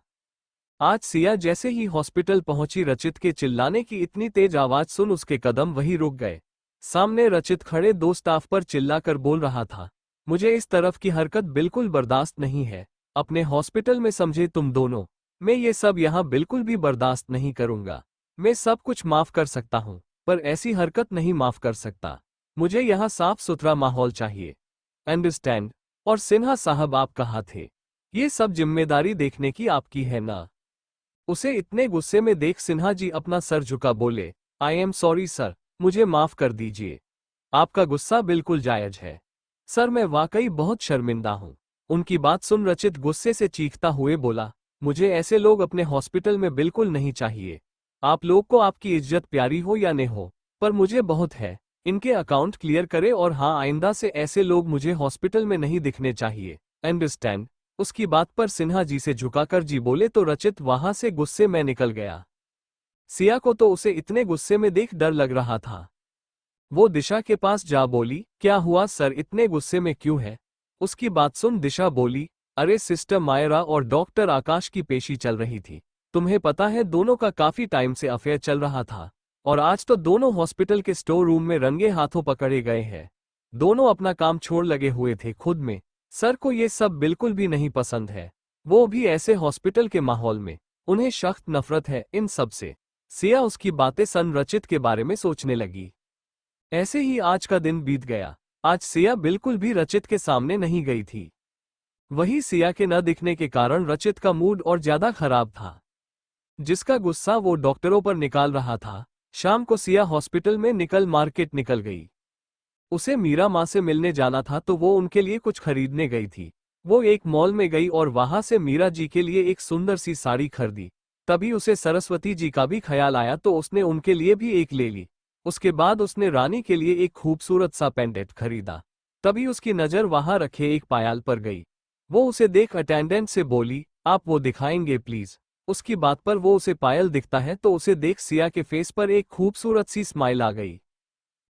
आज सिया जैसे ही हॉस्पिटल पहुंची, रचित के चिल्लाने की इतनी तेज आवाज सुन उसके कदम वहीं रुक गए। सामने रचित खड़े दो स्टाफ पर चिल्लाकर बोल रहा था, मुझे इस तरफ की हरकत बिल्कुल बर्दाश्त नहीं है। अपने हॉस्पिटल में समझे तुम दोनों, मैं ये सब यहाँ बिल्कुल भी बर्दाश्त नहीं करूंगा। मैं सब कुछ माफ कर सकता हूँ, पर ऐसी हरकत नहीं माफ कर सकता। मुझे यहाँ साफ सुथरा माहौल चाहिए, अंडरस्टैंड। और सिन्हा साहब, आप कहाँ थे? ये सब जिम्मेदारी देखने की आपकी है ना? उसे इतने गुस्से में देख सिन्हा जी अपना सर झुका बोले, आई एम सॉरी सर, मुझे माफ कर दीजिए। आपका गुस्सा बिल्कुल जायज है सर, मैं वाकई बहुत शर्मिंदा हूँ। उनकी बात सुन रचित गुस्से से चीखता हुए बोला, मुझे ऐसे लोग अपने हॉस्पिटल में बिल्कुल नहीं चाहिए। आप लोग को आपकी इज्जत प्यारी हो या नहीं हो, पर मुझे बहुत है। इनके अकाउंट क्लियर करे, और हाँ, आइंदा से ऐसे लोग मुझे हॉस्पिटल में नहीं दिखने चाहिए, अंडरस्टैंड। उसकी बात पर सिन्हा जी से झुकाकर जी बोले तो रचित वहां से गुस्से में निकल गया। सिया को तो उसे इतने गुस्से में देख डर लग रहा था। वो दिशा के पास जा बोली, क्या हुआ सर, इतने गुस्से में क्यों है? उसकी बात सुन दिशा बोली, अरे सिस्टर मायरा और डॉक्टर आकाश की पेशी चल रही थी। तुम्हें पता है दोनों का काफी टाइम से अफेयर चल रहा था, और आज तो दोनों हॉस्पिटल के स्टोर रूम में रंगे हाथों पकड़े गए हैं। दोनों अपना काम छोड़ लगे हुए थे खुद में। सर को ये सब बिल्कुल भी नहीं पसंद है, वो भी ऐसे हॉस्पिटल के माहौल में। उन्हें सख्त नफरत है इन सब से। सिया उसकी बातें संरचित के बारे में सोचने लगी। ऐसे ही आज का दिन बीत गया। आज सिया बिल्कुल भी रचित के सामने नहीं गई थी। वही सिया के न दिखने के कारण रचित का मूड और ज्यादा खराब था, जिसका गुस्सा वो डॉक्टरों पर निकाल रहा था। शाम को सिया हॉस्पिटल में निकल मार्केट निकल गई। उसे मीरा माँ से मिलने जाना था, तो वो उनके लिए कुछ खरीदने गई थी। वो एक मॉल में गई और वहां से मीरा जी के लिए एक सुंदर सी साड़ी खरीदी। तभी उसे सरस्वती जी का भी ख्याल आया, तो उसने उनके लिए भी एक ले ली। उसके बाद उसने रानी के लिए एक खूबसूरत सा पेंडेंट खरीदा। तभी उसकी नज़र वहां रखे एक पायल पर गई। वो उसे देख अटेंडेंट से बोली, आप वो दिखाएंगे प्लीज। उसकी बात पर वो उसे पायल दिखता है, तो उसे देख सिया के फेस पर एक खूबसूरत सी स्माइल आ गई।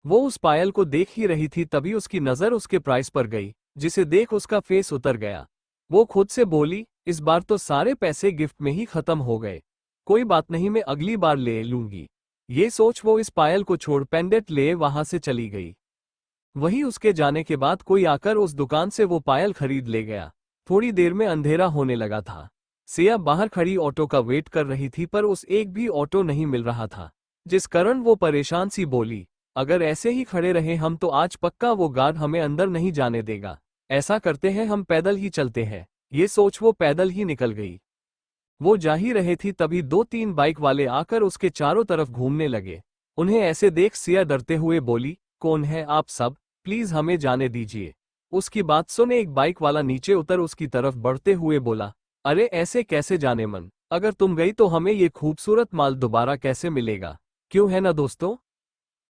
वो उस पायल को देख ही रही थी, तभी उसकी नज़र उसके प्राइस पर गई, जिसे देख उसका फेस उतर गया। वो खुद से बोली, इस बार तो सारे पैसे गिफ्ट में ही खत्म हो गए। कोई बात नहीं, मैं अगली बार ले लूंगी। ये सोच वो इस पायल को छोड़ पेंडेंट ले वहां से चली गई। वही उसके जाने के बाद कोई आकर उस दुकान से वो पायल खरीद ले गया। थोड़ी देर में अंधेरा होने लगा था। सिया बाहर खड़ी ऑटो का वेट कर रही थी, पर उस एक भी ऑटो नहीं मिल रहा था, जिस कारण वो परेशान सी बोली, अगर ऐसे ही खड़े रहे हम तो आज पक्का वो गार्ड हमें अंदर नहीं जाने देगा। ऐसा करते हैं, हम पैदल ही चलते हैं। ये सोच वो पैदल ही निकल गई। वो जा ही रहे थी, तभी दो तीन बाइक वाले आकर उसके चारों तरफ घूमने लगे। उन्हें ऐसे देख सिया डरते हुए बोली, कौन है आप सब, प्लीज हमें जाने दीजिए। उसकी बात सुन एक बाइक वाला नीचे उतर उसकी तरफ बढ़ते हुए बोला, अरे ऐसे कैसे जाने मन, अगर तुम गई तो हमें ये खूबसूरत माल दोबारा कैसे मिलेगा, क्यों है ना दोस्तों?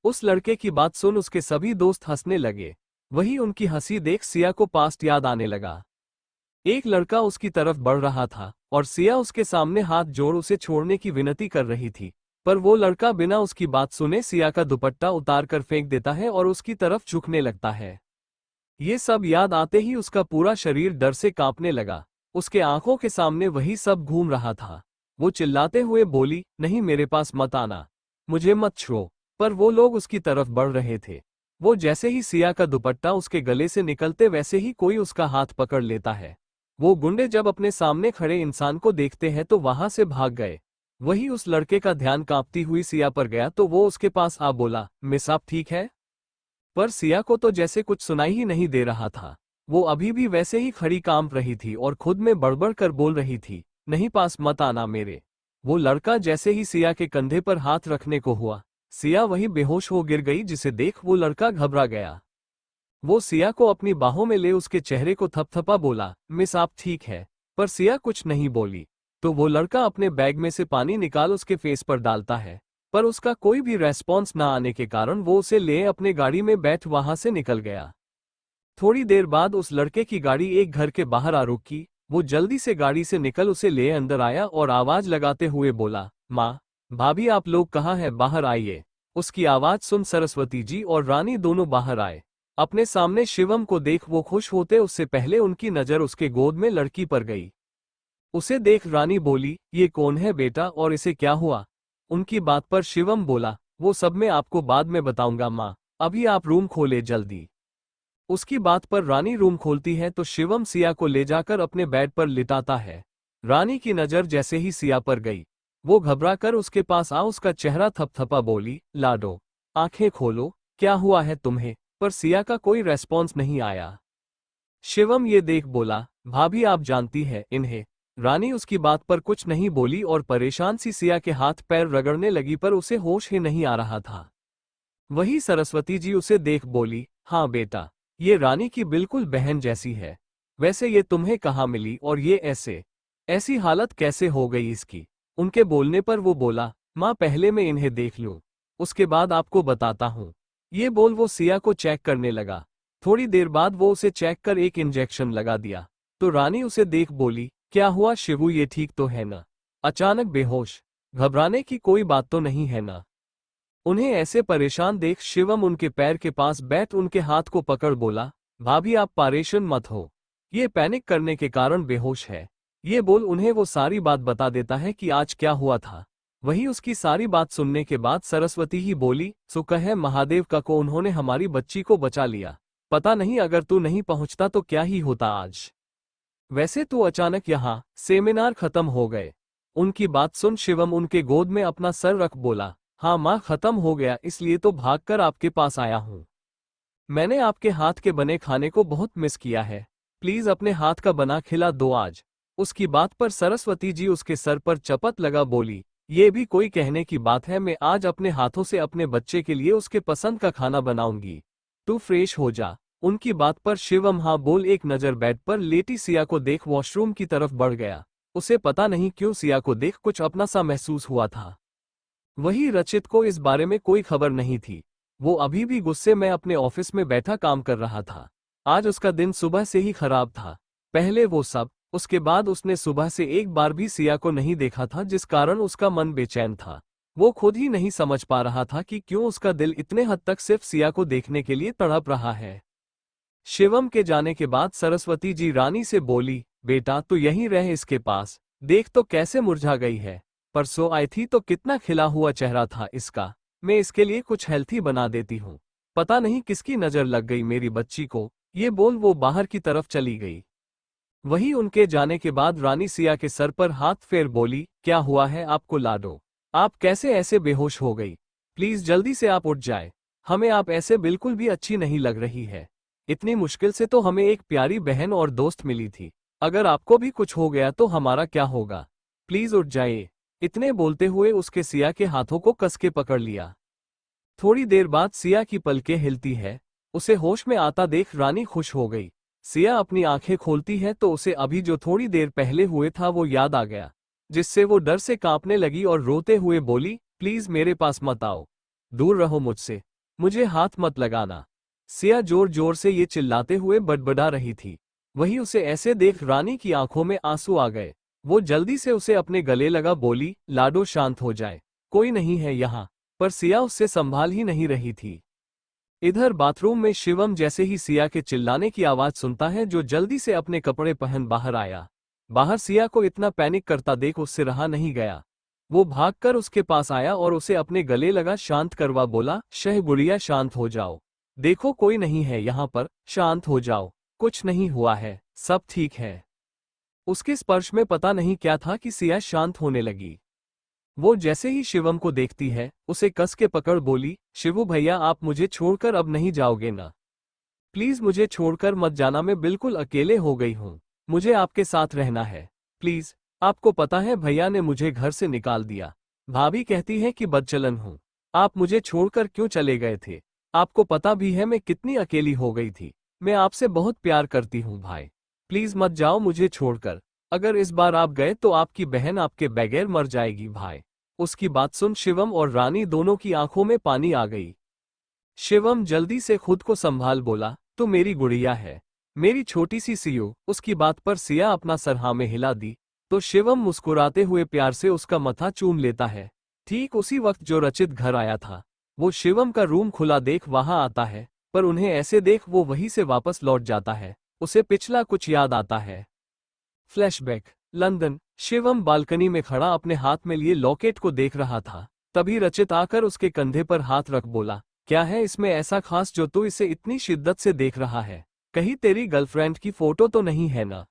उस लड़के की बात सुन उसके सभी दोस्त हंसने लगे। वही उनकी हंसी देख सिया को पास्ट याद आने लगा। एक लड़का उसकी तरफ बढ़ रहा था और सिया उसके सामने हाथ जोड़ उसे छोड़ने की विनती कर रही थी, पर वो लड़का बिना उसकी बात सुने सिया का दुपट्टा उतार कर फेंक देता है और उसकी तरफ झुकने लगता है। ये सब याद आते ही उसका पूरा शरीर डर से कांपने लगा। उसके आंखों के सामने वही सब घूम रहा था। वो चिल्लाते हुए बोली, नहीं मेरे पास मत आना, मुझे मत छुओ। पर वो लोग उसकी तरफ बढ़ रहे थे। वो जैसे ही सिया का दुपट्टा उसके गले से निकलते वैसे ही कोई उसका हाथ पकड़ लेता है। वो गुंडे जब अपने सामने खड़े इंसान को देखते हैं तो वहां से भाग गए। वही उस लड़के का ध्यान कांपती हुई सिया पर गया, तो वो उसके पास आ बोला, मिस आप ठीक है? पर सिया को तो जैसे कुछ सुनाई ही नहीं दे रहा था। वो अभी भी वैसे ही खड़ी कांप रही थी और खुद में बड़बड़ कर बोल रही थी, नहीं पास मत आना मेरे। वो लड़का जैसे ही सिया के कंधे पर हाथ रखने को हुआ, सिया वही बेहोश हो गिर गई, जिसे देख वो लड़का घबरा गया। वो सिया को अपनी बाहों में ले उसके चेहरे को थपथपा बोला, मिस आप ठीक है? पर सिया कुछ नहीं बोली। तो वो लड़का अपने बैग में से पानी निकाल उसके फेस पर डालता है, पर उसका कोई भी रेस्पॉन्स ना आने के कारण वो उसे ले अपने गाड़ी में बैठ वहां से निकल गया। थोड़ी देर बाद उस लड़के की गाड़ी एक घर के बाहर आ रुकी। वो जल्दी से गाड़ी से निकल उसे ले अंदर आया और आवाज लगाते हुए बोला, माँ, भाभी आप लोग कहाँ हैं, बाहर आइए। उसकी आवाज सुन सरस्वती जी और रानी दोनों बाहर आए। अपने सामने शिवम को देख वो खुश होते उससे पहले उनकी नजर उसके गोद में लड़की पर गई। उसे देख रानी बोली, ये कौन है बेटा और इसे क्या हुआ? उनकी बात पर शिवम बोला, वो सब मैं आपको बाद में बताऊंगा माँ, अभी आप रूम खोले जल्दी। उसकी बात पर रानी रूम खोलती है तो शिवम सिया को ले जाकर अपने बेड पर लिटाता है। रानी की नजर जैसे ही सिया पर गई, वो घबरा कर उसके पास आ उसका चेहरा थपथपा बोली, लाडो, आंखें खोलो, क्या हुआ है तुम्हें? पर सिया का कोई रेस्पॉन्स नहीं आया। शिवम ये देख बोला, भाभी आप जानती है इन्हें। रानी उसकी बात पर कुछ नहीं बोली और परेशान सी सिया के हाथ पैर रगड़ने लगी, पर उसे होश ही नहीं आ रहा था। वही सरस्वती जी उसे देख बोली, हाँ बेटा, ये रानी की बिल्कुल बहन जैसी है। वैसे ये तुम्हें कहाँ मिली और ये ऐसी हालत कैसे हो गई इसकी? उनके बोलने पर वो बोला, माँ पहले मैं इन्हें देख लूं, उसके बाद आपको बताता हूँ। ये बोल वो सिया को चेक करने लगा। थोड़ी देर बाद वो उसे चेक कर एक इंजेक्शन लगा दिया। तो रानी उसे देख बोली, क्या हुआ शिवू, ये ठीक तो है ना? अचानक बेहोश, घबराने की कोई बात तो नहीं है ना? उन्हें ऐसे परेशान देख शिवम उनके पैर के पास बैठ उनके हाथ को पकड़ बोला, भाभी आप परेशान मत हो, ये पैनिक करने के कारण बेहोश है। ये बोल उन्हें वो सारी बात बता देता है कि आज क्या हुआ था। वही उसकी सारी बात सुनने के बाद सरस्वती ही बोली, शुक्र है महादेव का को उन्होंने हमारी बच्ची को बचा लिया। पता नहीं अगर तू नहीं पहुंचता तो क्या ही होता आज। वैसे तो अचानक यहाँ सेमिनार खत्म हो गए। उनकी बात सुन शिवम उनके गोद में अपना सर रख बोला, हाँ माँ खत्म हो गया, इसलिए तो भागकर आपके पास आया हूँ। मैंने आपके हाथ के बने खाने को बहुत मिस किया है, प्लीज अपने हाथ का बना खिला दो आज। उसकी बात पर सरस्वती जी उसके सर पर चपत लगा बोली, ये भी कोई कहने की बात है, मैं आज अपने हाथों से अपने बच्चे के लिए उसके पसंद का खाना बनाऊंगी। तू फ्रेश हो जा। उनकी बात पर शिवम हाँ बोल एक नजर बेड पर लेटी सिया को देख वॉशरूम की तरफ बढ़ गया। उसे पता नहीं क्यों सिया को देख कुछ अपना सा महसूस हुआ था। वही रचित को इस बारे में कोई खबर नहीं थी। वो अभी भी गुस्से में अपने ऑफिस में बैठा काम कर रहा था। आज उसका दिन सुबह से ही खराब था। पहले वो सब, उसके बाद उसने सुबह से एक बार भी सिया को नहीं देखा था, जिस कारण उसका मन बेचैन था। वो खुद ही नहीं समझ पा रहा था कि क्यों उसका दिल इतने हद तक सिर्फ सिया को देखने के लिए तड़प रहा है। शिवम के जाने के बाद सरस्वती जी रानी से बोली, बेटा तू यहीं रह इसके पास, देख तो कैसे मुरझा गई है। परसों आई थी तो कितना खिला हुआ चेहरा था इसका। मैं इसके लिए कुछ हेल्थी बना देती हूँ। पता नहीं किसकी नजर लग गई मेरी बच्ची को। ये बोल वो बाहर की तरफ चली गई। वही उनके जाने के बाद रानी सिया के सर पर हाथ फेर बोली, क्या हुआ है आपको लाडो? आप कैसे ऐसे बेहोश हो गई? प्लीज जल्दी से आप उठ जाए। हमें आप ऐसे बिल्कुल भी अच्छी नहीं लग रही है। इतनी मुश्किल से तो हमें एक प्यारी बहन और दोस्त मिली थी। अगर आपको भी कुछ हो गया तो हमारा क्या होगा? प्लीज उठ जाइए। इतने बोलते हुए उसके सिया के हाथों को कस के पकड़ लिया। थोड़ी देर बाद सिया की पलकें हिलती है। उसे होश में आता देख रानी खुश हो गई। सिया अपनी आंखें खोलती है तो उसे अभी जो थोड़ी देर पहले हुए था वो याद आ गया, जिससे वो डर से कांपने लगी और रोते हुए बोली, प्लीज मेरे पास मत आओ, दूर रहो मुझसे, मुझे हाथ मत लगाना। सिया जोर जोर से ये चिल्लाते हुए बड़बड़ा रही थी। वही उसे ऐसे देख रानी की आंखों में आंसू आ गए। वो जल्दी से उसे अपने गले लगा बोली, लाडो शांत हो जाए, कोई नहीं है यहाँ। पर सिया उससे संभाल ही नहीं रही थी। इधर बाथरूम में शिवम जैसे ही सिया के चिल्लाने की आवाज सुनता है जो जल्दी से अपने कपड़े पहन बाहर आया। बाहर सिया को इतना पैनिक करता देख उससे रहा नहीं गया। वो भागकर उसके पास आया और उसे अपने गले लगा शांत करवा बोला, शह गुड़िया शांत हो जाओ, देखो कोई नहीं है यहाँ पर, शांत हो जाओ, कुछ नहीं हुआ है, सब ठीक है। उसके स्पर्श में पता नहीं क्या था कि सिया शांत होने लगी। वो जैसे ही शिवम को देखती है उसे कस के पकड़ बोली, शिवू भैया आप मुझे छोड़कर अब नहीं जाओगे ना? प्लीज मुझे छोड़कर मत जाना, मैं बिल्कुल अकेले हो गई हूँ, मुझे आपके साथ रहना है प्लीज। आपको पता है भैया ने मुझे घर से निकाल दिया। भाभी कहती है कि बदचलन हूँ। आप मुझे छोड़कर क्यों चले गए थे? आपको पता भी है मैं कितनी अकेली हो गई थी। मैं आपसे बहुत प्यार करती हूँ भाई, प्लीज मत जाओ मुझे छोड़कर। अगर इस बार आप गए तो आपकी बहन आपके बगैर मर जाएगी भाई। उसकी बात सुन शिवम और रानी दोनों की आंखों में पानी आ गई। शिवम जल्दी से खुद को संभाल बोला, तो मेरी गुड़िया है, मेरी छोटी सी सियो। उसकी बात पर सिया अपना सर हाँ में हिला दी तो शिवम मुस्कुराते हुए प्यार से उसका मथा चूम लेता है। ठीक उसी वक्त जो रचित घर आया था, वो शिवम का रूम खुला देख वहां आता है, पर उन्हें ऐसे देख वो वहीं से वापस लौट जाता है। उसे पिछला कुछ याद आता है। Flashback, London. शिवम बालकनी में खड़ा अपने हाथ में लिए लॉकेट को देख रहा था। तभी रचित आकर उसके कंधे पर हाथ रख बोला, क्या है इसमें ऐसा खास जो तू इसे इतनी शिद्दत से देख रहा है? कहीं तेरी गर्लफ्रेंड की फोटो तो नहीं है ना?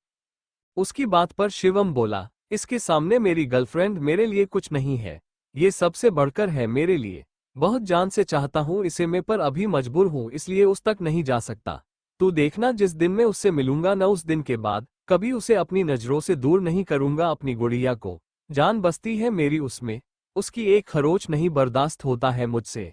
उसकी बात पर शिवम बोला, इसके सामने मेरी गर्लफ्रेंड मेरे लिए कुछ नहीं है, ये सबसे बढ़कर है मेरे लिए। बहुत जान से चाहता हूँ इसे मैं, पर अभी मजबूर हूँ इसलिए उस तक नहीं जा सकता। तू देखना जिस दिन मैं उससे मिलूंगा न उस दिन के बाद कभी उसे अपनी नजरों से दूर नहीं करूंगा। अपनी गुड़िया को जान बसती है मेरी उसमें, उसकी एक खरोच नहीं बर्दाश्त होता है मुझसे।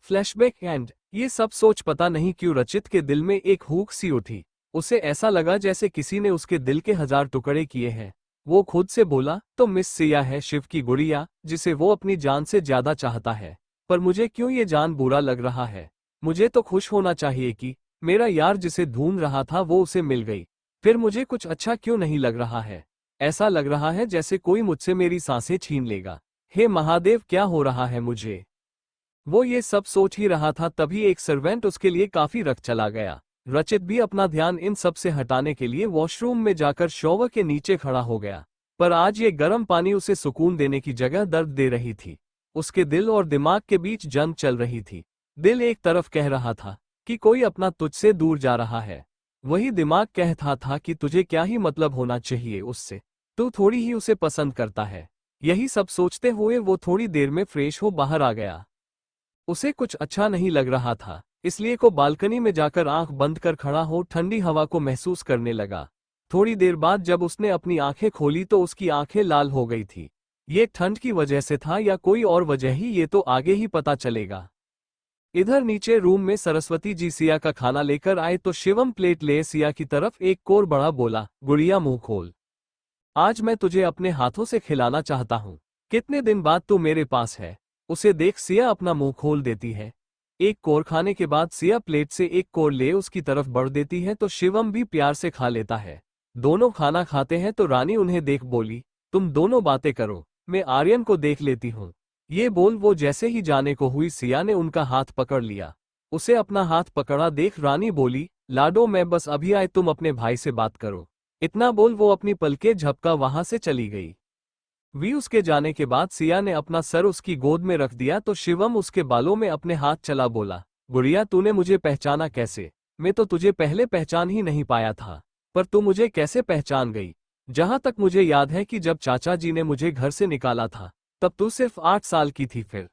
Flashback and. ये सब सोच पता नहीं क्यों रचित के दिल में एक हुक सी उठी। उसे ऐसा लगा जैसे किसी ने उसके दिल के 1000 टुकड़े किए हैं। वो खुद से बोला, तो मिस सिया है शिव की गुड़िया, जिसे वो अपनी जान से ज्यादा चाहता है। पर मुझे क्यों ये जान बुरा लग रहा है? मुझे तो खुश होना चाहिए कि मेरा यार जिसे ढूंढ रहा था वो उसे मिल गई। फिर मुझे कुछ अच्छा क्यों नहीं लग रहा है? ऐसा लग रहा है जैसे कोई मुझसे मेरी सांसें छीन लेगा। हे महादेव, क्या हो रहा है मुझे? वो ये सब सोच ही रहा था तभी एक सर्वेंट उसके लिए काफी रख चला गया। रचित भी अपना ध्यान इन सब से हटाने के लिए वॉशरूम में जाकर शॉवर के नीचे खड़ा हो गया। पर आज ये गर्म पानी उसे सुकून देने की जगह दर्द दे रही थी। उसके दिल और दिमाग के बीच जंग चल रही थी। दिल एक तरफ कह रहा था कि कोई अपना तुझसे दूर जा रहा है, वही दिमाग कहता था कि तुझे क्या ही मतलब होना चाहिए उससे, तू थोड़ी ही उसे पसंद करता है। यही सब सोचते हुए वो थोड़ी देर में फ्रेश हो बाहर आ गया। उसे कुछ अच्छा नहीं लग रहा था, इसलिए को बालकनी में जाकर आंख बंद कर खड़ा हो ठंडी हवा को महसूस करने लगा। थोड़ी देर बाद जब उसने अपनी आंखें खोली तो उसकी आंखें लाल हो गई थी। ये ठंड की वजह से था या कोई और वजह ही, ये तो आगे ही पता चलेगा। इधर नीचे रूम में सरस्वती जी सिया का खाना लेकर आए तो शिवम प्लेट ले सिया की तरफ एक कोर बड़ा बोला, गुड़िया मुंह खोल, आज मैं तुझे अपने हाथों से खिलाना चाहता हूँ। कितने दिन बाद तू मेरे पास है? उसे देख सिया अपना मुंह खोल देती है। एक कोर खाने के बाद सिया प्लेट से एक कोर ले उसकी तरफ बढ़ देती है तो शिवम भी प्यार से खा लेता है। दोनों खाना खाते हैं तो रानी उन्हें देख बोली, तुम दोनों बातें करो, मैं आर्यन को देख लेती हूँ। ये बोल वो जैसे ही जाने को हुई सिया ने उनका हाथ पकड़ लिया। उसे अपना हाथ पकड़ा देख रानी बोली, लाडो मैं बस अभी आए, तुम अपने भाई से बात करो। इतना बोल वो अपनी पलके झपका वहां से चली गई। वी उसके जाने के बाद सिया ने अपना सर उसकी गोद में रख दिया तो शिवम उसके बालों में अपने हाथ चला बोला, गुड़िया तूने मुझे पहचाना कैसे? मैं तो तुझे पहले पहचान ही नहीं पाया था, पर तू मुझे कैसे पहचान गई? जहां तक मुझे याद है कि जब चाचा जी ने मुझे घर से निकाला था तब तू सिर्फ 8 साल की थी। फिर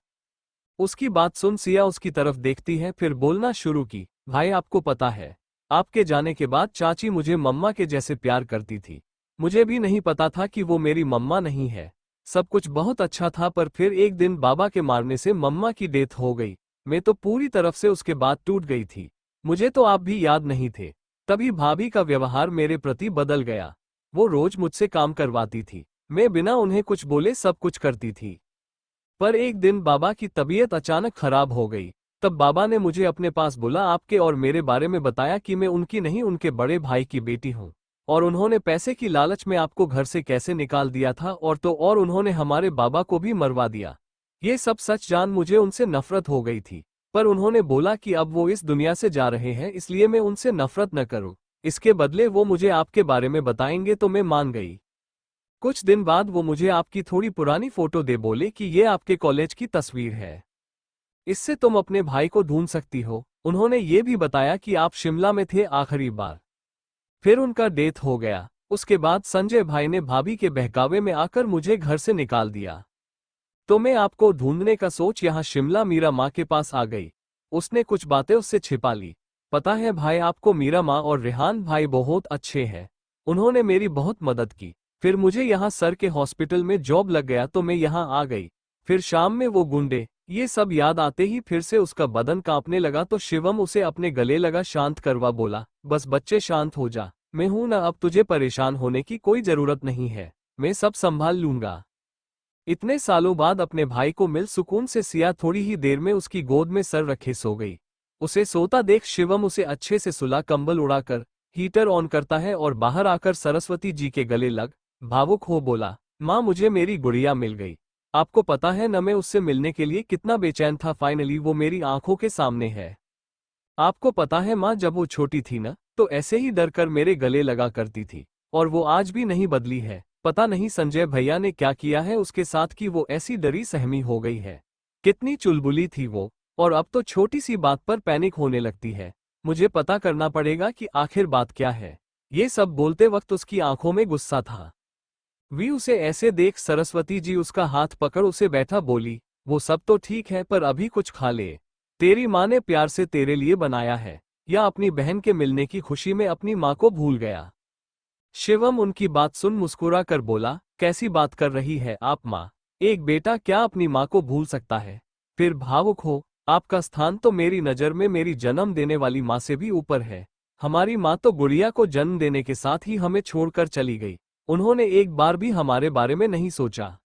उसकी बात सुन सिया उसकी तरफ देखती है, फिर बोलना शुरू की, भाई आपको पता है, आपके जाने के बाद चाची मुझे मम्मा के जैसे प्यार करती थी। मुझे भी नहीं पता था कि वो मेरी मम्मा नहीं है। सब कुछ बहुत अच्छा था, पर फिर एक दिन बाबा के मारने से मम्मा की डेथ हो गई। मैं तो पूरी तरफ से उसके बाद टूट गई थी। मुझे तो आप भी याद नहीं थे। तभी भाभी का व्यवहार मेरे प्रति बदल गया। वो रोज मुझसे काम करवाती थी, मैं बिना उन्हें कुछ बोले सब कुछ करती थी। पर एक दिन बाबा की तबीयत अचानक खराब हो गई। तब बाबा ने मुझे अपने पास बुला आपके और मेरे बारे में बताया कि मैं उनकी नहीं उनके बड़े भाई की बेटी हूँ, और उन्होंने पैसे की लालच में आपको घर से कैसे निकाल दिया था, और उन्होंने हमारे बाबा को भी मरवा दिया। ये सब सच जान मुझे उनसे नफरत हो गई थी, पर उन्होंने बोला कि अब वो इस दुनिया से जा रहे हैं इसलिए मैं उनसे नफरत न करूं। इसके बदले वो मुझे आपके बारे में बताएंगे तो मैं मान गई। कुछ दिन बाद वो मुझे आपकी थोड़ी पुरानी फोटो दे बोले कि ये आपके कॉलेज की तस्वीर है, इससे तुम अपने भाई को ढूंढ सकती हो। उन्होंने ये भी बताया कि आप शिमला में थे आखिरी बार, फिर उनका डेथ हो गया। उसके बाद संजय भाई ने भाभी के बहकावे में आकर मुझे घर से निकाल दिया। तो मैं आपको ढूंढने का सोच यहाँ शिमला मीरा माँ के पास आ गई। उसने कुछ बातें उससे छिपा ली। पता है भाई, आपको मीरा माँ और रेहान भाई बहुत अच्छे हैं। उन्होंने मेरी बहुत मदद की। फिर मुझे यहाँ सर के हॉस्पिटल में जॉब लग गया तो मैं यहाँ आ गई। फिर शाम में वो गुंडे, ये सब याद आते ही फिर से उसका बदन कांपने लगा तो शिवम उसे अपने गले लगा शांत करवा बोला, बस बच्चे शांत हो जा, मैं हूं ना, अब तुझे परेशान होने की कोई जरूरत नहीं है, मैं सब संभाल लूंगा। इतने सालों बाद अपने भाई को मिल सुकून से सिया थोड़ी ही देर में उसकी गोद में सर रखे सो गई। उसे सोता देख शिवम उसे अच्छे से सुला कंबल उड़ाकर हीटर ऑन करता है और बाहर आकर सरस्वती जी के गले लग भावुक हो बोला, माँ मुझे मेरी गुड़िया मिल गई। आपको पता है न मैं उससे मिलने के लिए कितना बेचैन था, फाइनली वो मेरी आंखों के सामने है। आपको पता है माँ, जब वो छोटी थी ना तो ऐसे ही डर कर मेरे गले लगा करती थी और वो आज भी नहीं बदली है। पता नहीं संजय भैया ने क्या किया है उसके साथ कि वो ऐसी डरी सहमी हो गई है। कितनी चुलबुली थी वो, और अब तो छोटी सी बात पर पैनिक होने लगती है। मुझे पता करना पड़ेगा कि आखिर बात क्या है। ये सब बोलते वक्त उसकी आंखों में गुस्सा था। वी उसे ऐसे देख सरस्वती जी उसका हाथ पकड़ उसे बैठा बोली, वो सब तो ठीक है पर अभी कुछ खा ले। तेरी माँ ने प्यार से तेरे लिए बनाया है, या अपनी बहन के मिलने की खुशी में अपनी माँ को भूल गया। शिवम उनकी बात सुन मुस्कुरा कर बोला, कैसी बात कर रही है आप माँ, एक बेटा क्या अपनी माँ को भूल सकता है। फिर भावुक हो, आपका स्थान तो मेरी नज़र में मेरी जन्म देने वाली माँ से भी ऊपर है। हमारी माँ तो गुड़िया को जन्म देने के साथ ही हमें छोड़कर चली गई। उन्होंने एक बार भी हमारे बारे में नहीं सोचा।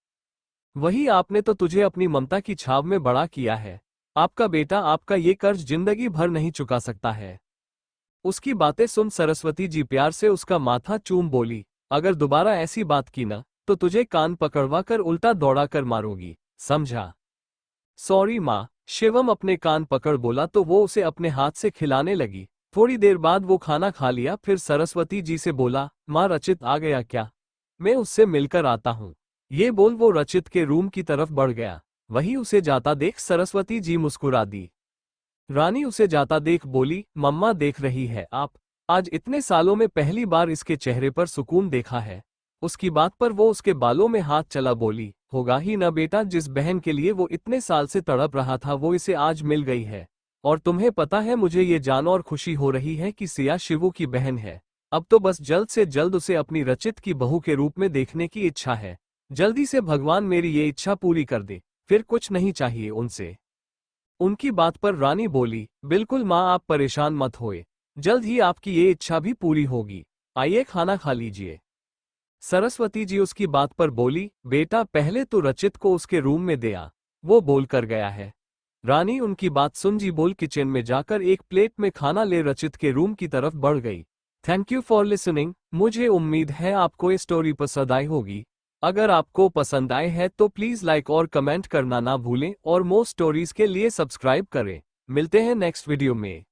वही आपने तो तुझे अपनी ममता की छाव में बड़ा किया है। आपका बेटा आपका ये कर्ज जिंदगी भर नहीं चुका सकता है। उसकी बातें सुन सरस्वती जी प्यार से उसका माथा चूम बोली, अगर दोबारा ऐसी बात की ना तो तुझे कान पकड़वा कर उल्टा दौड़ा कर मारूंगी, समझा। सॉरी माँ, शिवम अपने कान पकड़ बोला तो वो उसे अपने हाथ से खिलाने लगी। थोड़ी देर बाद वो खाना खा लिया, फिर सरस्वती जी से बोला, माँ रचित आ गया क्या? मैं उससे मिलकर आता हूँ। ये बोल वो रचित के रूम की तरफ बढ़ गया। वहीं उसे जाता देख सरस्वती जी मुस्कुरा दी। रानी उसे जाता देख बोली, मम्मा देख रही है आप, आज इतने सालों में पहली बार इसके चेहरे पर सुकून देखा है। उसकी बात पर वो उसके बालों में हाथ चला बोली, होगा ही ना बेटा, जिस बहन के लिए वो इतने साल से तड़प रहा था वो इसे आज मिल गई है। और तुम्हें पता है मुझे ये जान और खुशी हो रही है कि सिया शिवू की बहन है। अब तो बस जल्द से जल्द उसे अपनी रचित की बहू के रूप में देखने की इच्छा है। जल्दी से भगवान मेरी ये इच्छा पूरी कर दे, फिर कुछ नहीं चाहिए उनसे। उनकी बात पर रानी बोली, बिल्कुल माँ, आप परेशान मत होए, जल्द ही आपकी ये इच्छा भी पूरी होगी। आइए खाना खा लीजिए। सरस्वती जी उसकी बात पर बोली, बेटा पहले तो रचित को उसके रूम में दे आ, वो बोल कर गया है। रानी उनकी बात सुन जी बोल किचन में जाकर एक प्लेट में खाना ले रचित के रूम की तरफ बढ़ गई। Thank you for listening. मुझे उम्मीद है आपको ये स्टोरी पसंद आई होगी। अगर आपको पसंद आए है तो प्लीज़ लाइक और कमेंट करना ना भूलें और मोर स्टोरीज के लिए सब्सक्राइब करें। मिलते हैं नेक्स्ट वीडियो में।